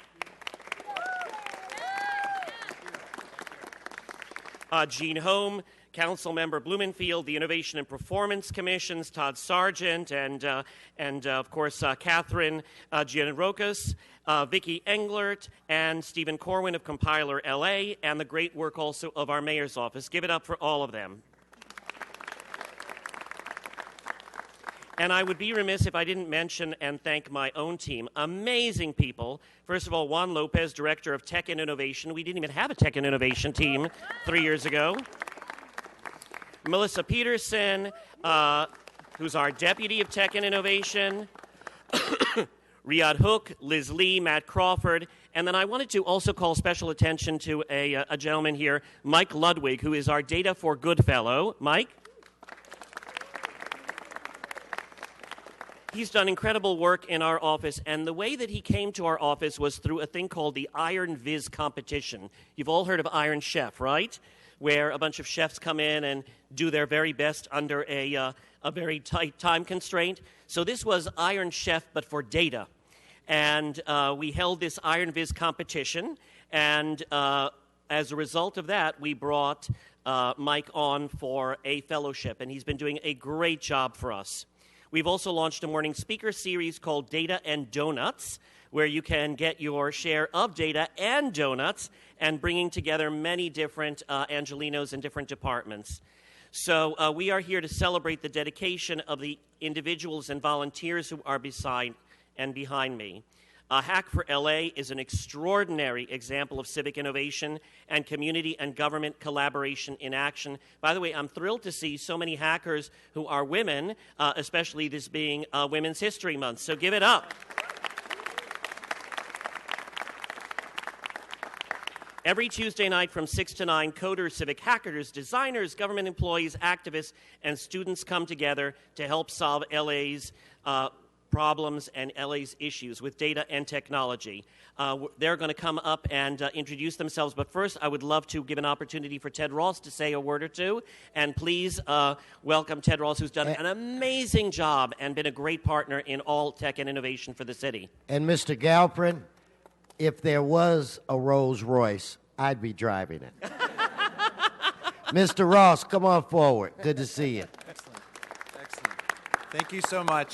Gene Home, Councilmember Blumenfield, the Innovation and Performance Commissions, Todd Sargent, and of course, Catherine Gianrokas, Vicki Englert, and Stephen Corwin of Compiler LA, and the great work also of our mayor's office. Give it up for all of them. And I would be remiss if I didn't mention and thank my own team. Amazing people. First of all, Juan Lopez, Director of Tech and Innovation. We didn't even have a Tech and Innovation team 3 years ago. Melissa Peterson, who's our Deputy of Tech and Innovation. Riyadh Hook, Liz Lee, Matt Crawford. And then I wanted to also call special attention to a gentleman here, Mike Ludwig, who is our Data for Good Fellow. Mike? He's done incredible work in our office, and the way that he came to our office was through a thing called the Iron Viz competition. You've all heard of Iron Chef, right? Where a bunch of chefs come in and do their very best under a very tight time constraint. So this was Iron Chef, but for data. And we held this Iron Viz competition, and as a result of that, we brought Mike on for a fellowship, and he's been doing a great job for us. We've also launched a morning speaker series called Data and Donuts, where you can get your share of data and donuts and bringing together many different Angelenos in different departments. So we are here to celebrate the dedication of the individuals and volunteers who are beside and behind me. Hack for LA is an extraordinary example of civic innovation and community and government collaboration in action. By the way, I'm thrilled to see so many hackers who are women, especially this being Women's History Month. So give it up. Every Tuesday night from 6 to 9, coders, civic hackers, designers, government employees, activists, and students come together to help solve LA's problems and LA's issues with data and technology. They're going to come up and introduce themselves, but first I would love to give an opportunity for Ted Ross to say a word or two, and please welcome Ted Ross, who's done an amazing job and been a great partner in all tech and innovation for the city. And Mr. Galprin, if there was a Rolls Royce, I'd be driving it. Mr. Ross, come on forward. Good to see you. Excellent. Thank you so much.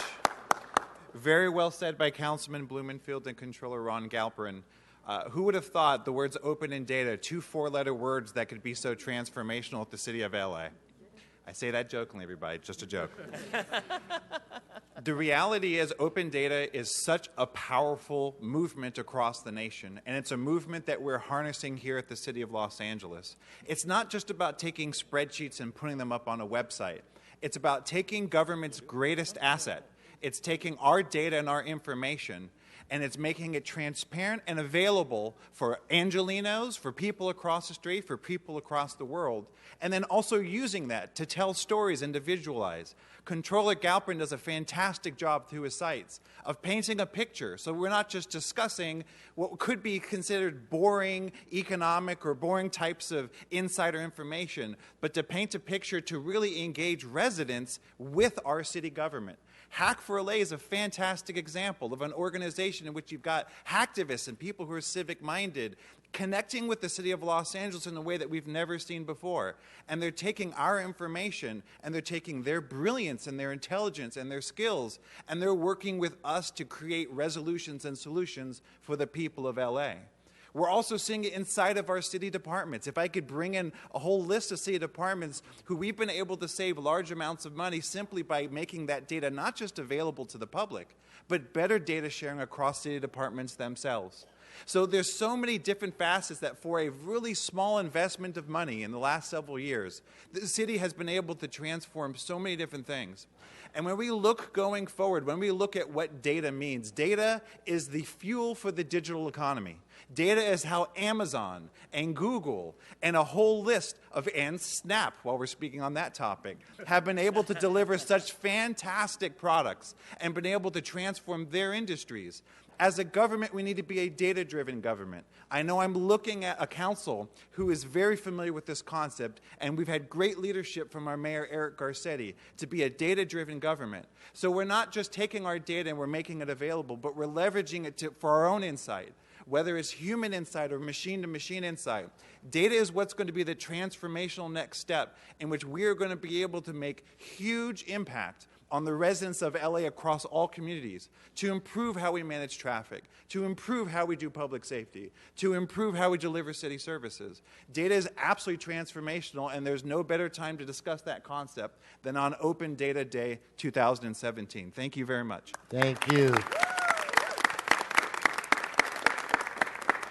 Very well said by Councilman Blumenfield and Controller Ron Galprin. Who would have thought the words open and data, two four-letter words that could be so transformational at the city of LA? I say that jokingly, everybody, just a joke. The reality is open data is such a powerful movement across the nation, and it's a movement that we're harnessing here at the city of Los Angeles. It's not just about taking spreadsheets and putting them up on a website. It's about taking government's greatest asset. It's taking our data and our information, and it's making it transparent and available for Angelinos, for people across the street, for people across the world, and then also using that to tell stories and to visualize. Controller Galprin does a fantastic job through his sites of painting a picture, so we're not just discussing what could be considered boring economic or boring types of insider information, but to paint a picture to really engage residents with our city government. Hack for LA is a fantastic example of an organization in which you've got hacktivists and people who are civic-minded connecting with the city of Los Angeles in a way that we've never seen before. And they're taking our information, and they're taking their brilliance and their intelligence and their skills, and they're working with us to create resolutions and solutions for the people of LA. We're also seeing it inside of our city departments. If I could bring in a whole list of city departments who we've been able to save large amounts of money simply by making that data not just available to the public, but better data sharing across city departments themselves. So there's so many different facets that for a really small investment of money in the last several years, the city has been able to transform so many different things. And when we look going forward, when we look at what data means, data is the fuel for the digital economy. Data is how Amazon and Google and a whole list of, and Snap, while we're speaking on that topic, have been able to deliver such fantastic products and been able to transform their industries. As a government, we need to be a data-driven government. I know I'm looking at a council who is very familiar with this concept, and we've had great leadership from our mayor, Eric Garcetti, to be a data-driven government. So we're not just taking our data and we're making it available, but we're leveraging it for our own insight. Whether it's human insight or machine-to-machine insight, data is what's going to be the transformational next step in which we are going to be able to make huge impact on the residents of LA across all communities to improve how we manage traffic, to improve how we do public safety, to improve how we deliver city services. Data is absolutely transformational, and there's no better time to discuss that concept than on Open Data Day 2017. Thank you very much. Thank you.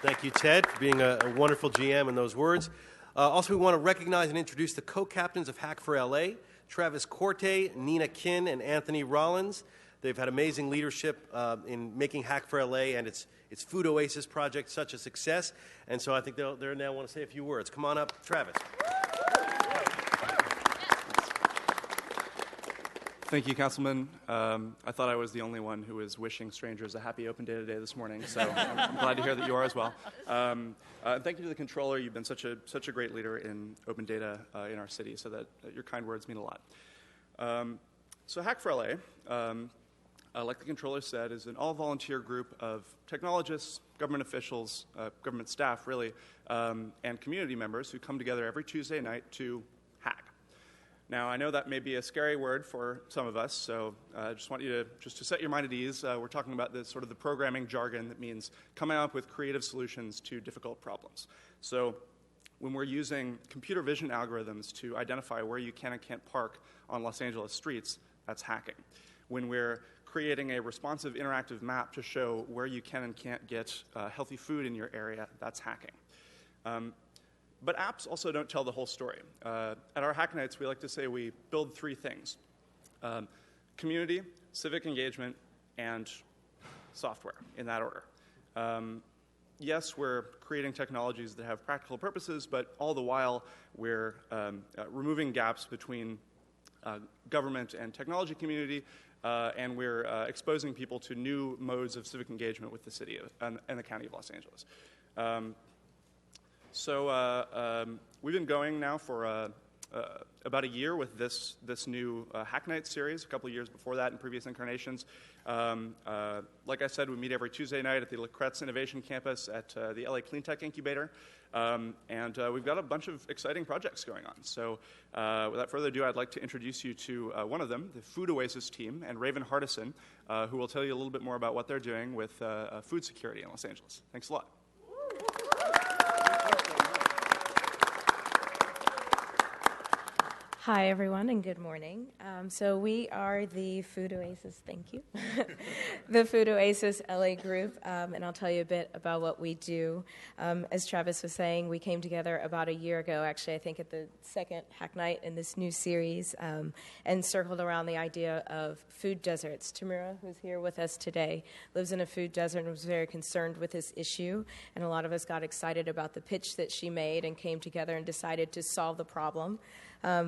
Thank you, Ted, for being a wonderful GM in those words. Also, we want to recognize and introduce the co-captains of Hack for LA, Travis Corte, Nina Kin, and Anthony Rollins. They've had amazing leadership in making Hack for LA and its Food Oasis project such a success. And so I think they'll now want to say a few words. Come on up, Travis. Thank you, Councilman. I thought I was the only one who was wishing strangers a happy Open Data Day this morning, so I'm glad to hear that you are as well. Thank you to the Controller. You've been such a great leader in open data in our city, so that your kind words mean a lot. So Hack for LA, like the Controller said, is an all-volunteer group of technologists, government officials, government staff, really, and community members who come together every Tuesday night to hack. Now, I know that may be a scary word for some of us, so I just want you to set your mind at ease. We're talking about the sort of the programming jargon that means coming up with creative solutions to difficult problems. So when we're using computer vision algorithms to identify where you can and can't park on Los Angeles streets, that's hacking. When we're creating a responsive interactive map to show where you can and can't get healthy food in your area, that's hacking. But apps also don't tell the whole story. At our Hack Nights, we like to say we build three things: community, civic engagement, and software, in that order. yes, we're creating technologies that have practical purposes, but all the while we're removing gaps between government and technology community, and we're exposing people to new modes of civic engagement with the city and the county of Los Angeles. We've been going now for about a year with this new Hack Night series, a couple of years before that in previous incarnations. Like I said, we meet every Tuesday night at the La Kretz Innovation Campus at the LA Clean Tech Incubator. And we've got a bunch of exciting projects going on. So without further ado, I'd like to introduce you to one of them, the Food Oasis team, and Raven Hardison, who will tell you a little bit more about what they're doing with food security in Los Angeles. Thanks a lot. Hi, everyone, and good morning. So we are the Food Oasis, thank you, the Food Oasis LA group, and I'll tell you a bit about what we do. As Travis was saying, we came together about a year ago, actually, I think at the second Hack Night in this new series, and circled around the idea of food deserts. Tamira, who's here with us today, lives in a food desert and was very concerned with this issue, and a lot of us got excited about the pitch that she made and came together and decided to solve the problem.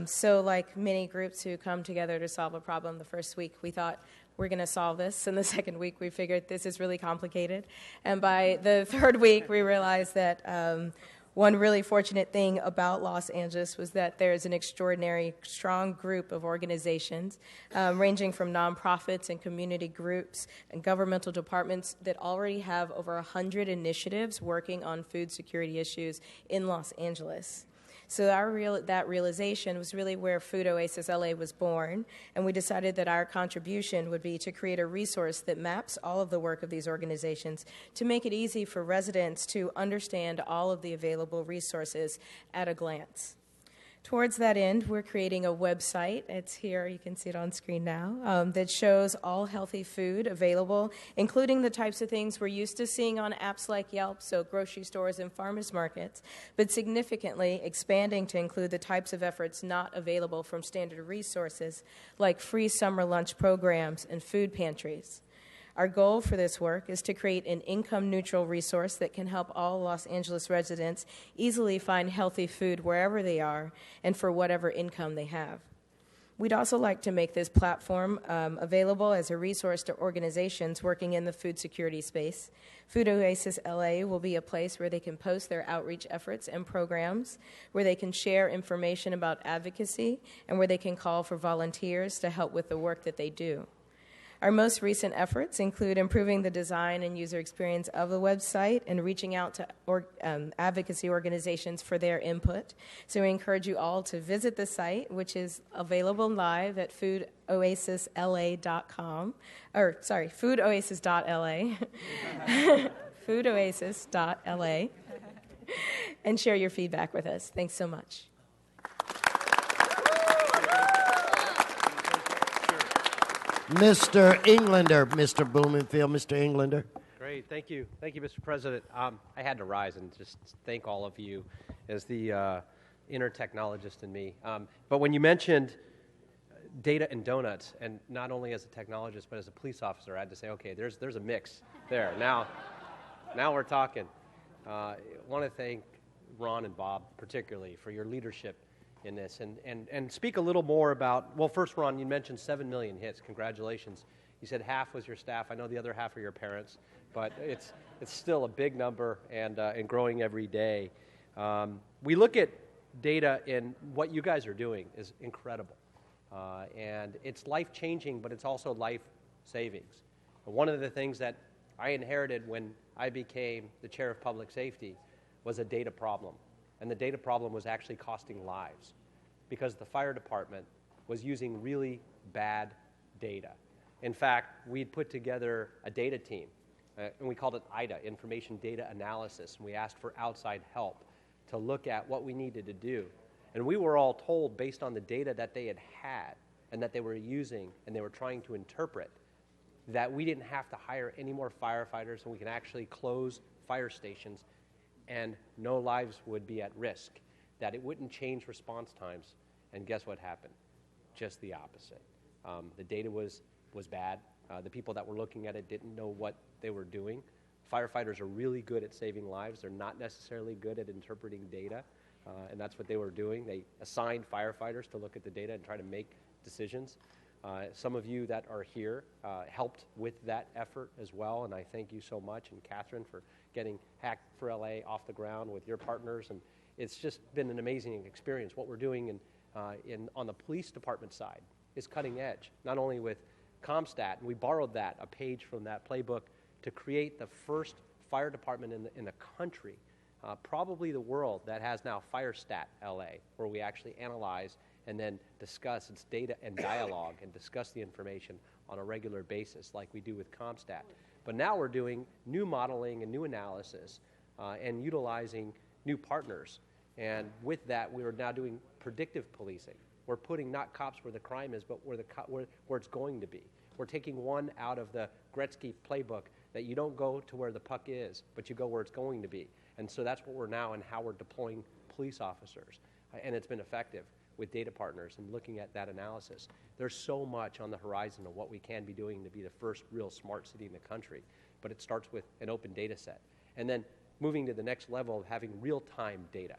So like many groups who come together to solve a problem, the first week we thought, we're going to solve this. And the second week we figured this is really complicated. And by the third week we realized that one really fortunate thing about Los Angeles was that there's an extraordinary, strong group of organizations ranging from nonprofits and community groups and governmental departments that already have over 100 initiatives working on food security issues in Los Angeles. So that realization was really where Food Oasis LA was born, and we decided that our contribution would be to create a resource that maps all of the work of these organizations to make it easy for residents to understand all of the available resources at a glance. Towards that end, we're creating a website. It's here, you can see it on screen now, that shows all healthy food available, including the types of things we're used to seeing on apps like Yelp, so grocery stores and farmers markets, but significantly expanding to include the types of efforts not available from standard resources, like free summer lunch programs and food pantries. Our goal for this work is to create an income-neutral resource that can help all Los Angeles residents easily find healthy food wherever they are and for whatever income they have. We'd also like to make this platform available as a resource to organizations working in the food security space. Food Oasis LA will be a place where they can post their outreach efforts and programs, where they can share information about advocacy, and where they can call for volunteers to help with the work that they do. Our most recent efforts include improving the design and user experience of the website and reaching out to advocacy organizations for their input. So we encourage you all to visit the site, which is available live at foodoasisla.com, foodoasis.la, foodoasis.la, and share your feedback with us. Thanks so much. Mr. Englander, Mr. Blumenfield, Mr. Englander. Great, thank you. Thank you, Mr. President. I had to rise and just thank all of you as the inner technologist in me. But when you mentioned data and donuts, and not only as a technologist, but as a police officer, I had to say, okay, there's a mix there. Now we're talking. I want to thank Ron and Bob particularly for your leadership in this, and speak a little more about, well, first, Ron, you mentioned 7 million hits. Congratulations. You said half was your staff. I know the other half are your parents, but it's still a big number and growing every day. We look at data, and what you guys are doing is incredible. And it's life-changing, but it's also life-savings. One of the things that I inherited when I became the chair of public safety was a data problem. And the data problem was actually costing lives because the fire department was using really bad data. In fact, we'd put together a data team, and we called it IDA, Information Data Analysis, and we asked for outside help to look at what we needed to do. And we were all told, based on the data that they had and that they were using and they were trying to interpret, that we didn't have to hire any more firefighters and we can actually close fire stations and no lives would be at risk, that it wouldn't change response times. And guess what happened? Just the opposite. The data was bad. The people that were looking at it didn't know what they were doing. Firefighters are really good at saving lives. They're not necessarily good at interpreting data, and that's what they were doing. They assigned firefighters to look at the data and try to make decisions. Some of you that are here helped with that effort as well, and I thank you so much, and Catherine for getting Hack for LA off the ground with your partners, and it's just been an amazing experience. What we're doing on the police department side is cutting edge, not only with CompStat, and we borrowed a page from that playbook to create the first fire department in the country, probably the world, that has now FireStat LA, where we actually analyze and then discuss its data and dialogue and discuss the information on a regular basis like we do with CompStat. But now we're doing new modeling and new analysis and utilizing new partners. And with that, we are now doing predictive policing. We're putting not cops where the crime is, but where it's going to be. We're taking one out of the Gretzky playbook that you don't go to where the puck is, but you go where it's going to be. And so that's what we're now and how we're deploying police officers. And it's been effective with data partners and looking at that analysis. There's so much on the horizon of what we can be doing to be the first real smart city in the country, but it starts with an open data set. And then moving to the next level of having real-time data.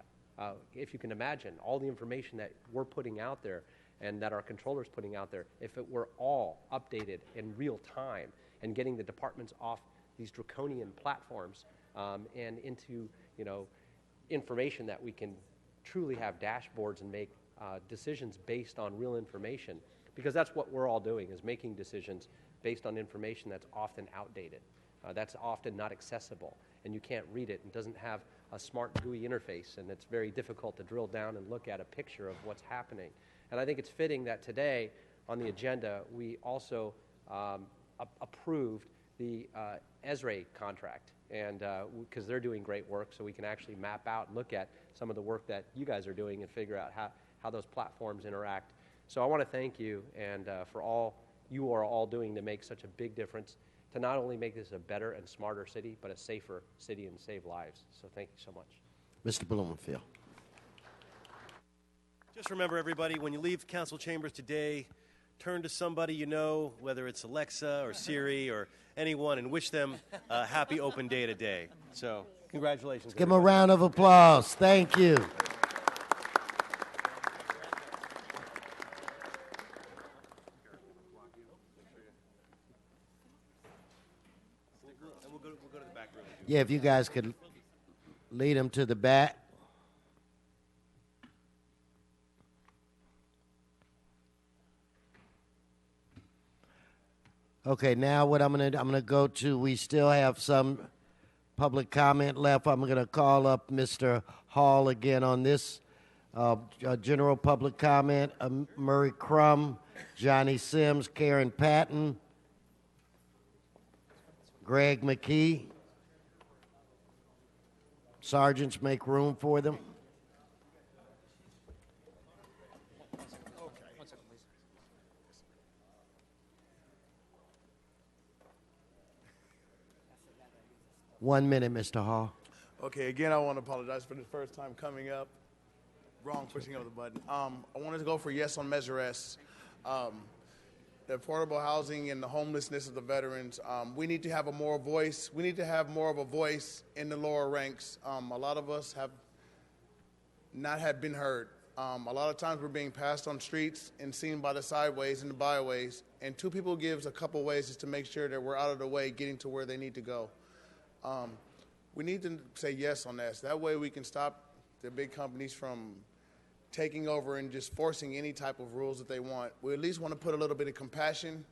If you can imagine all the information that we're putting out there and that our controller's putting out there, if it were all updated in real time and getting the departments off these draconian platforms and into information that we can truly have dashboards and make decisions based on real information, because that's what we're all doing, is making decisions based on information that's often outdated, that's often not accessible, and you can't read it and doesn't have a smart GUI interface, and it's very difficult to drill down and look at a picture of what's happening. And I think it's fitting that today on the agenda we also approved the Esri contract, and because they're doing great work, so we can actually map out and look at some of the work that you guys are doing and figure out how those platforms interact. So I want to thank you and for all you are all doing to make such a big difference, to not only make this a better and smarter city, but a safer city and save lives. So thank you so much. Mr. Blumenfield. Just remember, everybody, when you leave council chambers today, turn to somebody you know, whether it's Alexa or Siri or anyone, and wish them a happy Open Data Day. So congratulations. Give them a round of applause. Thank you. Yeah, if you guys could lead them to the back. Okay, now what I'm gonna go to, we still have some public comment left. I'm gonna call up Mr. Hall again on this general public comment. Murray Crum, Johnny Sims, Karen Patton, Greg McKee. Sergeants, make room for them. One minute, Mr. Hall. Okay, again, I want to apologize for the first time coming up. Wrong pushing of the button. I wanted to go for yes on Measure S. The affordable housing and the homelessness of the veterans. We need to have a more voice. We need to have more of a voice in the lower ranks. A lot of us have not been heard. A lot of times we're being passed on streets and seen by the sideways and the byways. And two people gives a couple ways just to make sure that we're out of the way getting to where they need to go. We need to say yes on this. That way we can stop the big companies from taking over and just forcing any type of rules that they want. We at least want to put a little bit of compassion.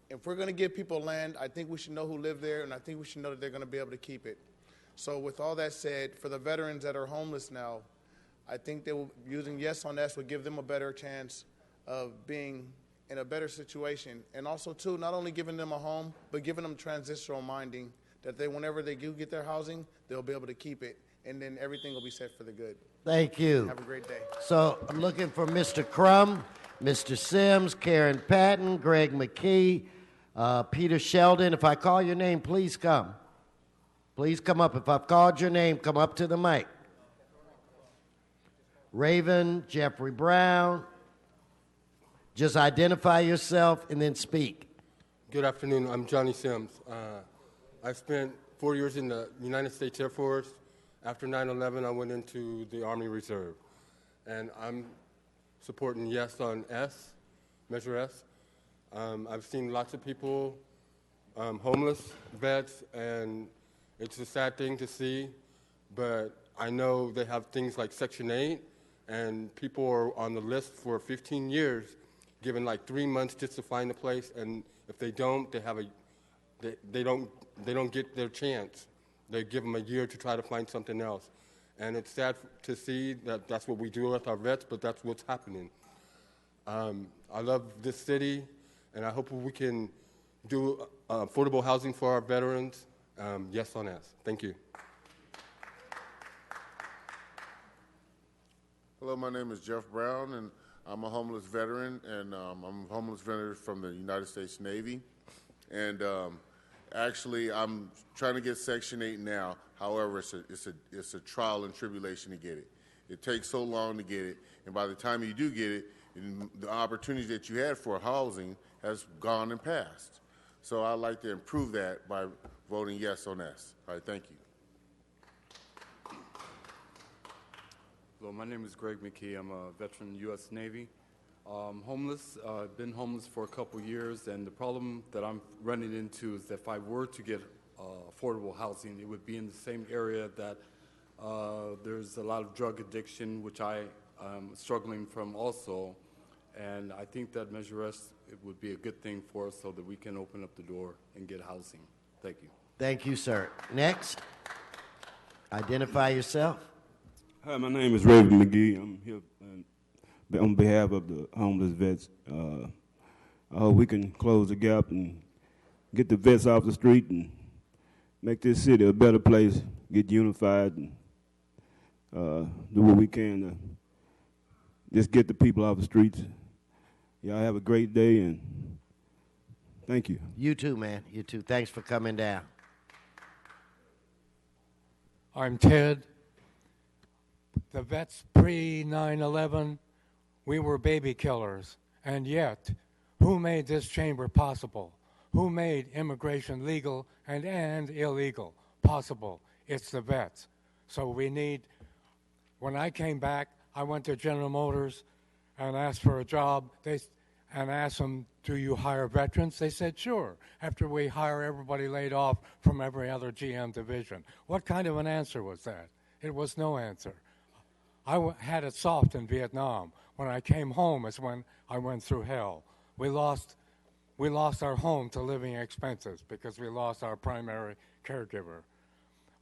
If we're going to give people land, I think we should know who live there, and I think we should know that they're going to be able to keep it. So with all that said, for the veterans that are homeless now, I think using yes on S would give them a better chance of being in a better situation. And also, too, not only giving them a home, but giving them transitional minding that whenever they do get their housing, they'll be able to keep it, and then everything will be set for the good. Thank you. Have a great day. So I'm looking for Mr. Crum, Mr. Sims, Karen Patton, Greg McKee, Peter Sheldon. If I call your name, please come. Please come up. If I've called your name, come up to the mic. Raven, Jeffrey Brown. Just identify yourself and then speak. Good afternoon. I'm Johnny Sims. I spent 4 years in the United States Air Force. After 9/11, I went into the Army Reserve. And I'm supporting Yes on S, Measure S. I've seen lots of people, homeless vets, and it's a sad thing to see, but I know they have things like Section 8, and people are on the list for 15 years, given like 3 months just to find a place, and if they don't, they don't get their chance. They give them a year to try to find something else. And it's sad to see that that's what we do with our vets, but that's what's happening. I love this city, and I hope we can do affordable housing for our veterans. Yes on S. Thank you. Hello, my name is Jeff Brown, and I'm a homeless veteran, and I'm a homeless veteran from the United States Navy. And actually, I'm trying to get Section 8 now. However, it's a trial and tribulation to get it. It takes so long to get it, and by the time you do get it, the opportunity that you had for housing has gone and passed. So I'd like to improve that by voting yes on S. All right, thank you. Hello, my name is Greg McKee. I'm a veteran U.S. Navy. Homeless. I've been homeless for a couple years, and the problem that I'm running into is that if I were to get affordable housing, it would be in the same area that there's a lot of drug addiction, which I am struggling from also. And I think that Measure S, it would be a good thing for us so that we can open up the door and get housing. Thank you. Thank you, sir. Next, identify yourself. Hi, my name is Raven McGee. I'm here on behalf of the homeless vets. I hope we can close the gap and get the vets off the street and make this city a better place, get unified, and do what we can to just get the people off the streets. Y'all have a great day, and thank you. You too, man. You too. Thanks for coming down. I'm Ted. The vets pre-9/11, we were baby killers. And yet, who made this chamber possible? Who made immigration legal and illegal possible? It's the vets. So we need, when I came back, I went to General Motors and asked for a job. And asked them, do you hire veterans? They said, sure, after we hire everybody laid off from every other GM division. What kind of an answer was that? It was no answer. I had it soft in Vietnam. When I came home is when I went through hell. We lost our home to living expenses because we lost our primary caregiver.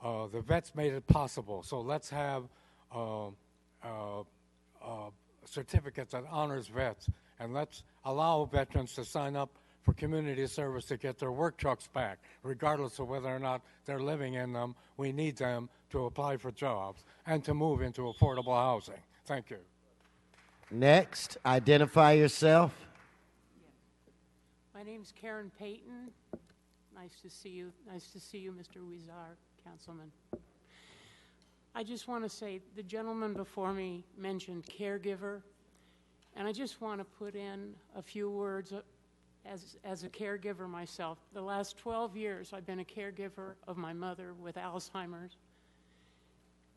The vets made it possible, so let's have certificates that honors vets, and let's allow veterans to sign up for community service to get their work trucks back, regardless of whether or not they're living in them. We need them to apply for jobs and to move into affordable housing. Thank you. Next, identify yourself. My name's Karen Payton. Nice to see you. Nice to see you, Mr. Huizar, Councilman. I just want to say the gentleman before me mentioned caregiver, and I just want to put in a few words as a caregiver myself. The last 12 years I've been a caregiver of my mother with Alzheimer's,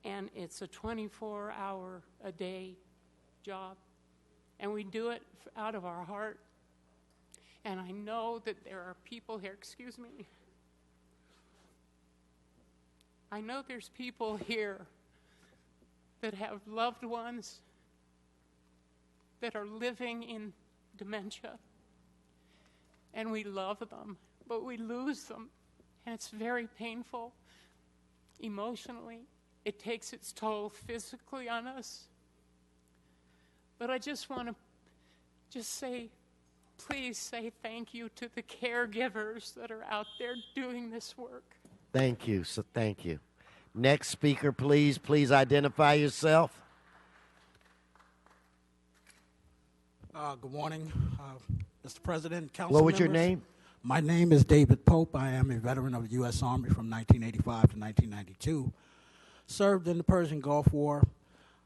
and it's a 24-hour-a-day job, and we do it out of our heart. And I know that there are people here, excuse me, I know there's people here that have loved ones that are living in dementia, and we love them, but we lose them, and it's very painful emotionally. It takes its toll physically on us. But I just want to say, please say thank you to the caregivers that are out there doing this work. Thank you. So thank you. Next speaker, please. Please identify yourself. Good morning, Mr. President, council What was your members. name? My name is David Pope. I am a veteran of the U.S. Army from 1985 to 1992. Served in the Persian Gulf War.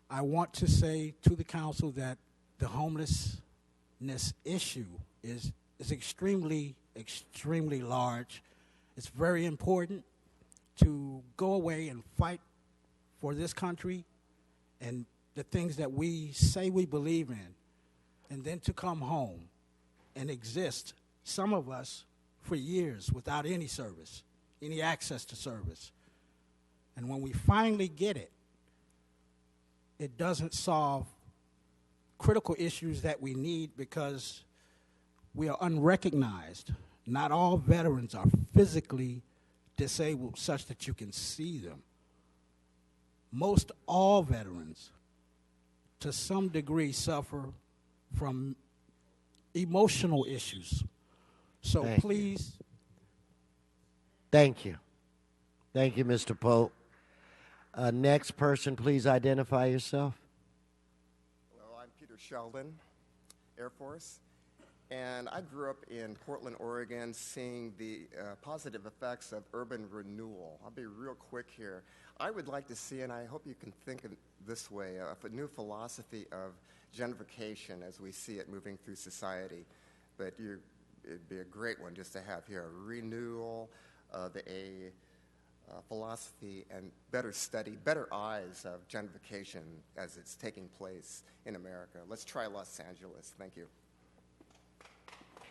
I want to say to the council that the homelessness issue is extremely, extremely large. It's very important. to go away and fight for this country and the things that we say we believe in, and then to come home and exist, some of us, for years without any service, any access to service. And when we finally get it, it doesn't solve critical issues that we need because we are unrecognized. Not all veterans are physically disabled such that you can see them. Most all veterans, to some degree, suffer from emotional issues. So Thank please. Thank you. Thank you, Mr. Pope. Next person, please identify yourself. Hello, I'm Peter Sheldon, Air Force. And I grew up in Portland, Oregon, seeing the positive effects of urban renewal. I'll be real quick here. I would like to see, and I hope you can think of this way, a new philosophy of gentrification as we see it moving through society. But it'd be a great one just to have here, a renewal, a philosophy and better study, better eyes of gentrification as it's taking place in America. Let's try Los Angeles. Thank you.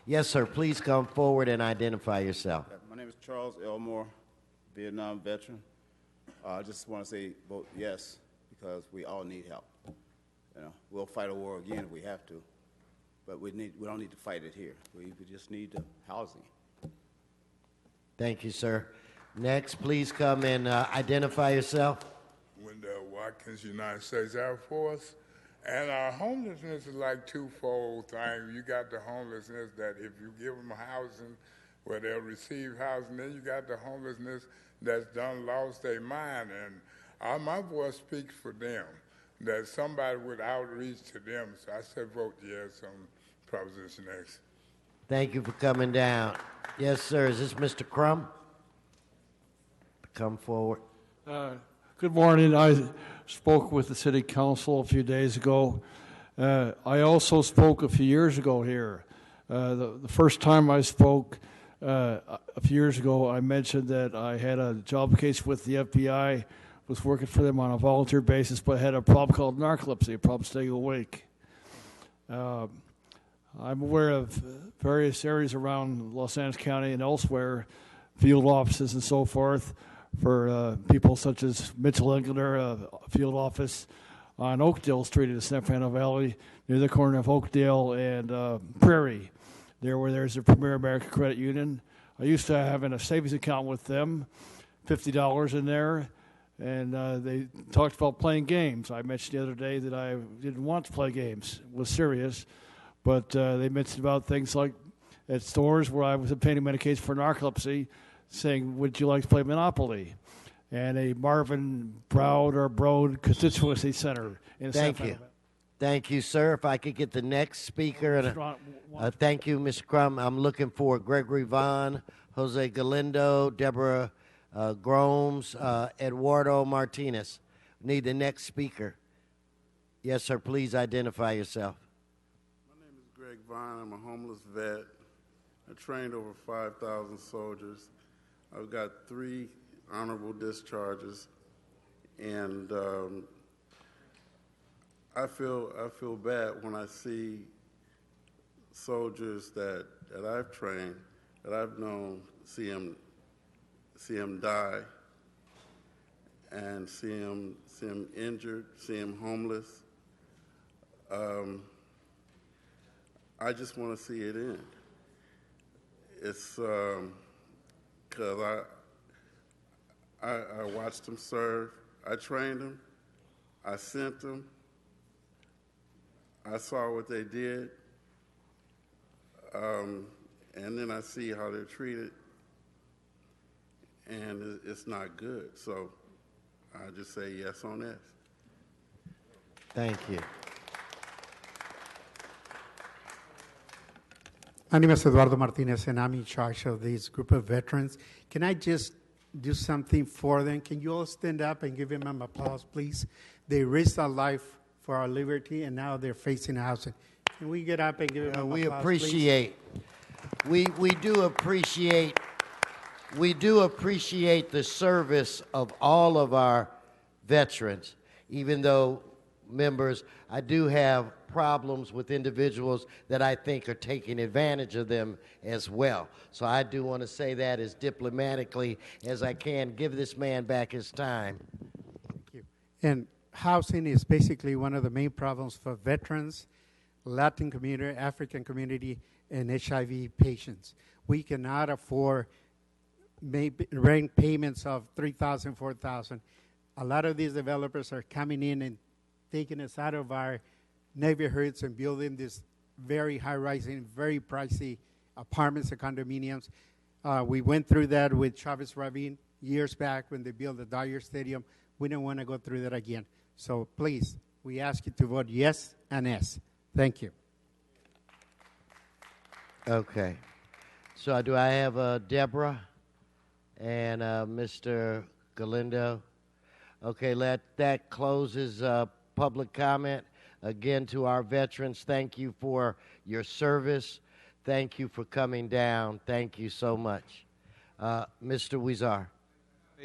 Yes, sir. Please come forward and identify yourself. My name is Charles Elmore, Vietnam veteran. I just want to say vote yes because we all need help. You know, we'll fight a war again if we have to, but we don't need to fight it here. We just need the housing. Thank you, sir. Next, please come and identify yourself. Wendell Watkins, United States Air Force. And homelessness is like twofold thing. You got the homelessness that if you give them housing, where they'll receive housing, then you got the homelessness that's done lost their mind. And my voice speaks for them, that somebody would outreach to them. So I said vote yes on Proposition X. Thank you for coming down. Yes, sir. Is this Mr. Crum? Come forward. Good morning. I spoke with the City Council a few days ago. I also spoke a few years ago here. The first time I spoke a few years ago, I mentioned that I had a job case with the FBI, was working for them on a volunteer basis, but had a problem called narcolepsy, a problem staying awake. I'm aware of various areas around Los Angeles County and elsewhere, field offices and so forth, for people such as Mitchell Engler, a field office on Oakdale Street in the San Fernando Valley, near the corner of Oakdale and Prairie, there where there's a Premier American Credit Union. I used to have a savings account with them, $50 in there, and they talked about playing games. I mentioned the other day that I didn't want to play games, was serious, but they mentioned about things like at stores where I was obtaining medication for narcolepsy, saying, would you like to play Monopoly? And a Marvin Broad constituency center in San Fernando. Thank you, sir. If I could get the next speaker. And thank you, Mr. Crum. I'm looking for Gregory Vaughn, Jose Galindo, Deborah Gromes, Eduardo Martinez. Need the next speaker. Yes, sir. Please identify yourself. My name is Greg Vaughn. I'm a homeless vet. I trained over 5,000 soldiers. I've got 3 honorable discharges, and I feel bad when I see soldiers that I've trained, that I've known, see them die, and see them injured, see them homeless. I just want to see it end. It's because I watched them serve. I trained them. I sent them. I saw what they did. And then I see how they're treated. And it's not good. So I just say yes on this. Thank you. My name is Eduardo Martinez, and I'm in charge of this group of veterans. Can I just do something for them? Can you all stand up and give them an applause, please? They risked their life for our liberty, and now they're facing housing. Can we get up and give them an applause, We appreciate, please? we do appreciate we do appreciate the service of all of our veterans, even though, members, I do have problems with individuals that I think are taking advantage of them as well. So I do want to say that as diplomatically as I can. Give this man back his time. Thank you. And housing is basically one of the main problems for veterans, Latin community, African community, and HIV patients. We cannot afford rent payments of $3,000, $4,000. A lot of these developers are coming in and taking us out of our neighborhoods and building these very high-rising, very pricey apartments and condominiums. We went through that with Travis Rabin years back when they built the Dodger Stadium. We don't want to go through that again. So please, we ask you to vote yes and yes. Thank you. Okay. So do I have Deborah and Mr. Galindo? Okay, that closes public comment. Again, to our veterans, thank you for your service. Thank you for coming down. Thank you so much. Mr. Huizar.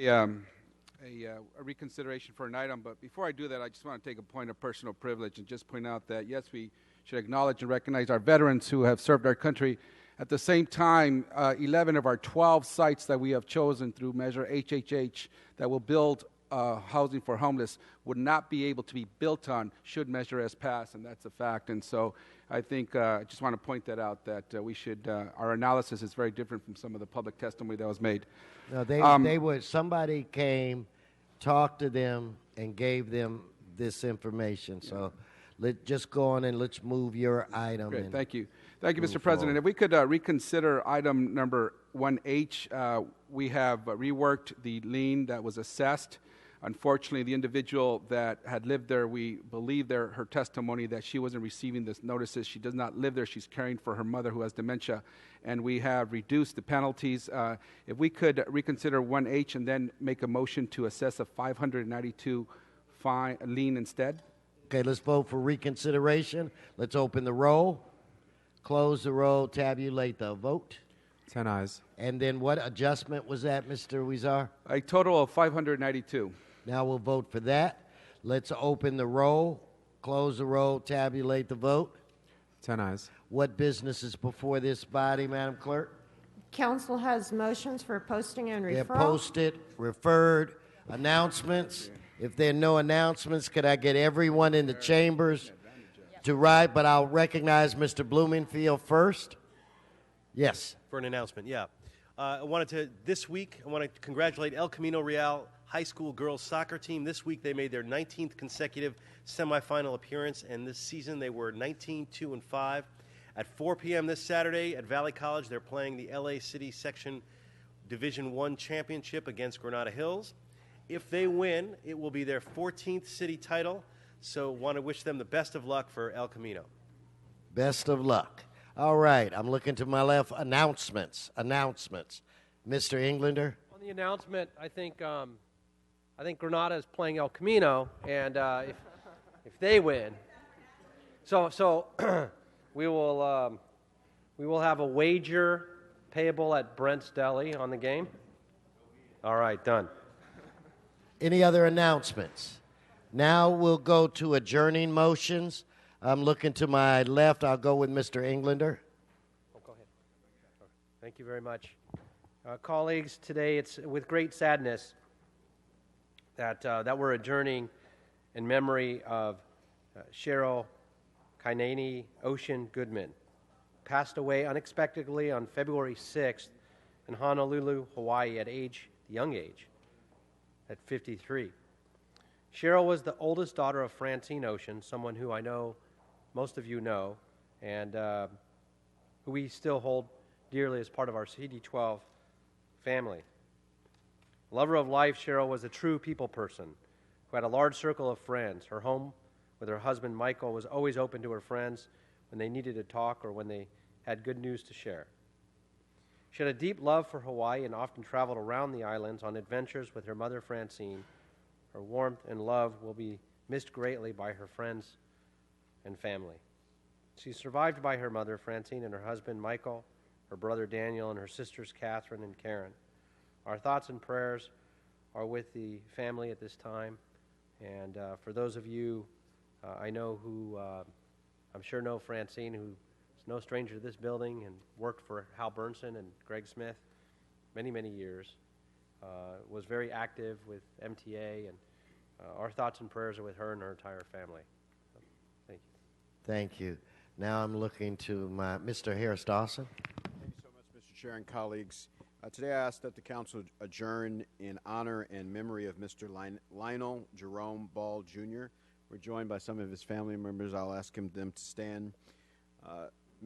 A reconsideration for an item, but before I do that, I just want to take a point of personal privilege and just point out that, yes, we should acknowledge and recognize our veterans who have served our country. At the same time, 11 of our 12 sites that we have chosen through Measure HHH that will build housing for homeless would not be able to be built on should Measure S pass, and that's a fact. And so I think I just want to point that out, that we should, our analysis is very different from some of the public testimony that was made. No, they were, somebody came, talked to them, and gave them this information. So let's just go on and let's move your item. Great, thank you. Thank you, Mr. President. If we could reconsider item number 1H, we have reworked the lien that was assessed. Unfortunately, the individual that had lived there, we believe her testimony that she wasn't receiving this notices. She does not live there. She's caring for her mother who has dementia. And we have reduced the penalties. If we could reconsider 1H and then make a motion to assess a $592 fine lien instead. Okay, let's vote for reconsideration. Let's open the roll, close the roll, tabulate the vote. 10 ayes. And then what adjustment was that, Mr. Huizar? A total of 592. Now we'll vote for that. Let's open the roll, close the roll, tabulate the vote. 10 ayes. What business is before this body, Madam Clerk? Council has motions for posting and referral. They're posted, referred, announcements. If there are no announcements, could I get everyone in the chambers to write? But I'll recognize Mr. Blumenfield first. Yes. For an announcement, yeah. This week, I want to congratulate El Camino Real High School girls soccer team. This week, they made their 19th consecutive semifinal appearance, and this season they were 19-2-5. At 4 p.m. this Saturday at Valley College, they're playing the LA City Section Division I Championship against Granada Hills. If they win, it will be their 14th city title, so want to wish them the best of luck for El Camino. Best of luck. All right, I'm looking to my left. Announcements. Mr. Englander? On the announcement, I think Granada is playing El Camino, and if they win, so we will have a wager payable at Brent's Deli on the game. All right, done. Any other announcements? Now we'll go to adjourning motions. I'm looking to my left. I'll go with Mr. Englander. Oh, go ahead. Thank you very much. Colleagues, today it's with great sadness that we're adjourning in memory of Cheryl Kainani Ocean Goodman, passed away unexpectedly on February 6th in Honolulu, Hawaii at young age, at 53. Cheryl was the oldest daughter of Francine Ocean, someone who I know most of you know, and who we still hold dearly as part of our CD12 family. Lover of life, Cheryl was a true people person who had a large circle of friends. Her home with her husband, Michael, was always open to her friends when they needed to talk or when they had good news to share. She had a deep love for Hawaii and often traveled around the islands on adventures with her mother, Francine. Her warmth and love will be missed greatly by her friends and family. She's survived by her mother, Francine, and her husband, Michael, her brother, Daniel, and her sisters, Catherine and Karen. our thoughts and prayers are with the family at this time. And for those of you I know who, I'm sure know Francine, who is no stranger to this building and worked for Hal Burnson and Greg Smith many, many years, was very active with MTA, and our thoughts and prayers are with her and her entire family. So, thank you. Thank you. Now I'm looking to my Mr. Harris Dawson. Thank you so much, Mr. Chair and colleagues. Today I ask that the council adjourn in honor and memory of Mr. Lionel Jerome Ball, Jr. We're joined by some of his family members. I'll ask them to stand.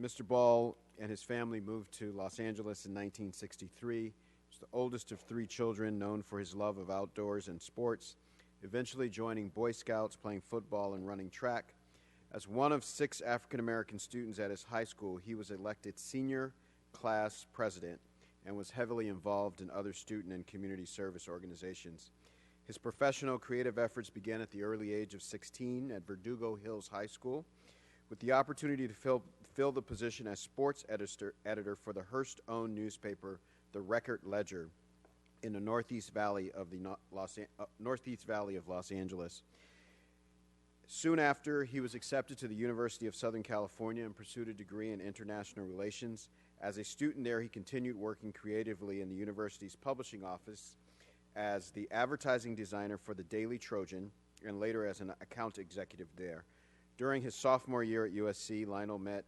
Mr. Ball and his family moved to Los Angeles in 1963. He was the oldest of 3 children, known for his love of outdoors and sports, eventually joining Boy Scouts, playing football and running track. As one of 6 African-American students at his high school, he was elected senior class president and was heavily involved in other student and community service organizations. His professional creative efforts began at the early age of 16 at Verdugo Hills High School, with the opportunity to fill the position as sports editor for the Hearst-owned newspaper, The Record Ledger, in the Northeast Valley of Los Angeles. Soon after, he was accepted to the University of Southern California and pursued a degree in international relations. As a student there, he continued working creatively in the university's publishing office as the advertising designer for the Daily Trojan and later as an account executive there. During his sophomore year at USC, Lionel met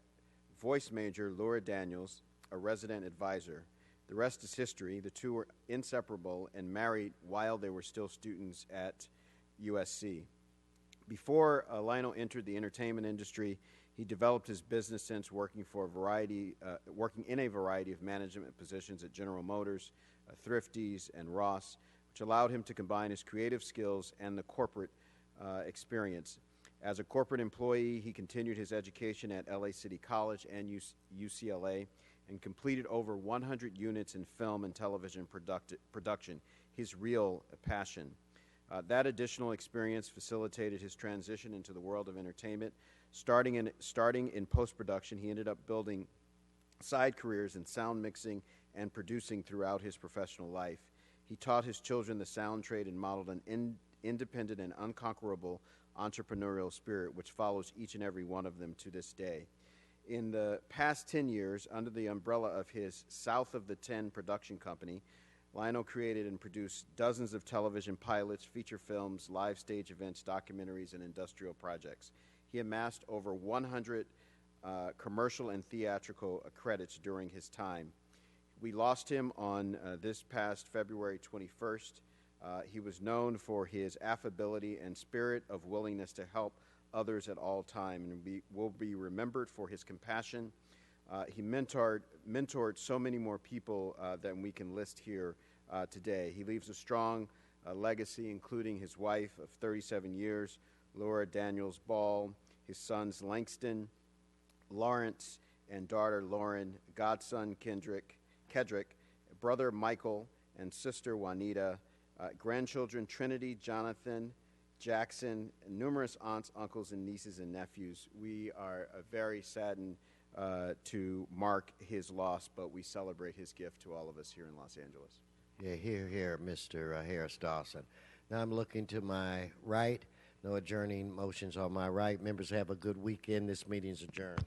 voice major Laura Daniels, a resident advisor. The rest is history. The two were inseparable and married while they were still students at USC. Before Lionel entered the entertainment industry, he developed his business sense working in a variety of management positions at General Motors, Thrifties, and Ross, which allowed him to combine his creative skills and the corporate experience. As a corporate employee, he continued his education at LA City College and UCLA and completed over 100 units in film and television production, his real passion. That additional experience facilitated his transition into the world of entertainment. Starting in post-production, he ended up building side careers in sound mixing and producing throughout his professional life. He taught his children the sound trade and modeled an independent and unconquerable entrepreneurial spirit, which follows each and every one of them to this day. In the past 10 years, under the umbrella of his South of the 10 production company, Lionel created and produced dozens of television pilots, feature films, live stage events, documentaries, and industrial projects. He amassed over 100 commercial and theatrical credits during his time. We lost him on this past February 21st. He was known for his affability and spirit of willingness to help others at all time, and will be remembered for his compassion. He mentored so many more people than we can list here today. He leaves a strong legacy, including his wife of 37 years, Laura Daniels Ball, his sons Langston, Lawrence, and daughter Lauren, godson Kedrick, brother Michael, and sister Juanita, grandchildren Trinity, Jonathan, Jackson, and numerous aunts, uncles, and nieces and nephews. We are very saddened to mark his loss, but we celebrate his gift to all of us here in Los Angeles. Yeah, here, Mr. Harris Dawson. Now I'm looking to my right. No adjourning motions on my right. Members, have a good weekend. This meeting is adjourned.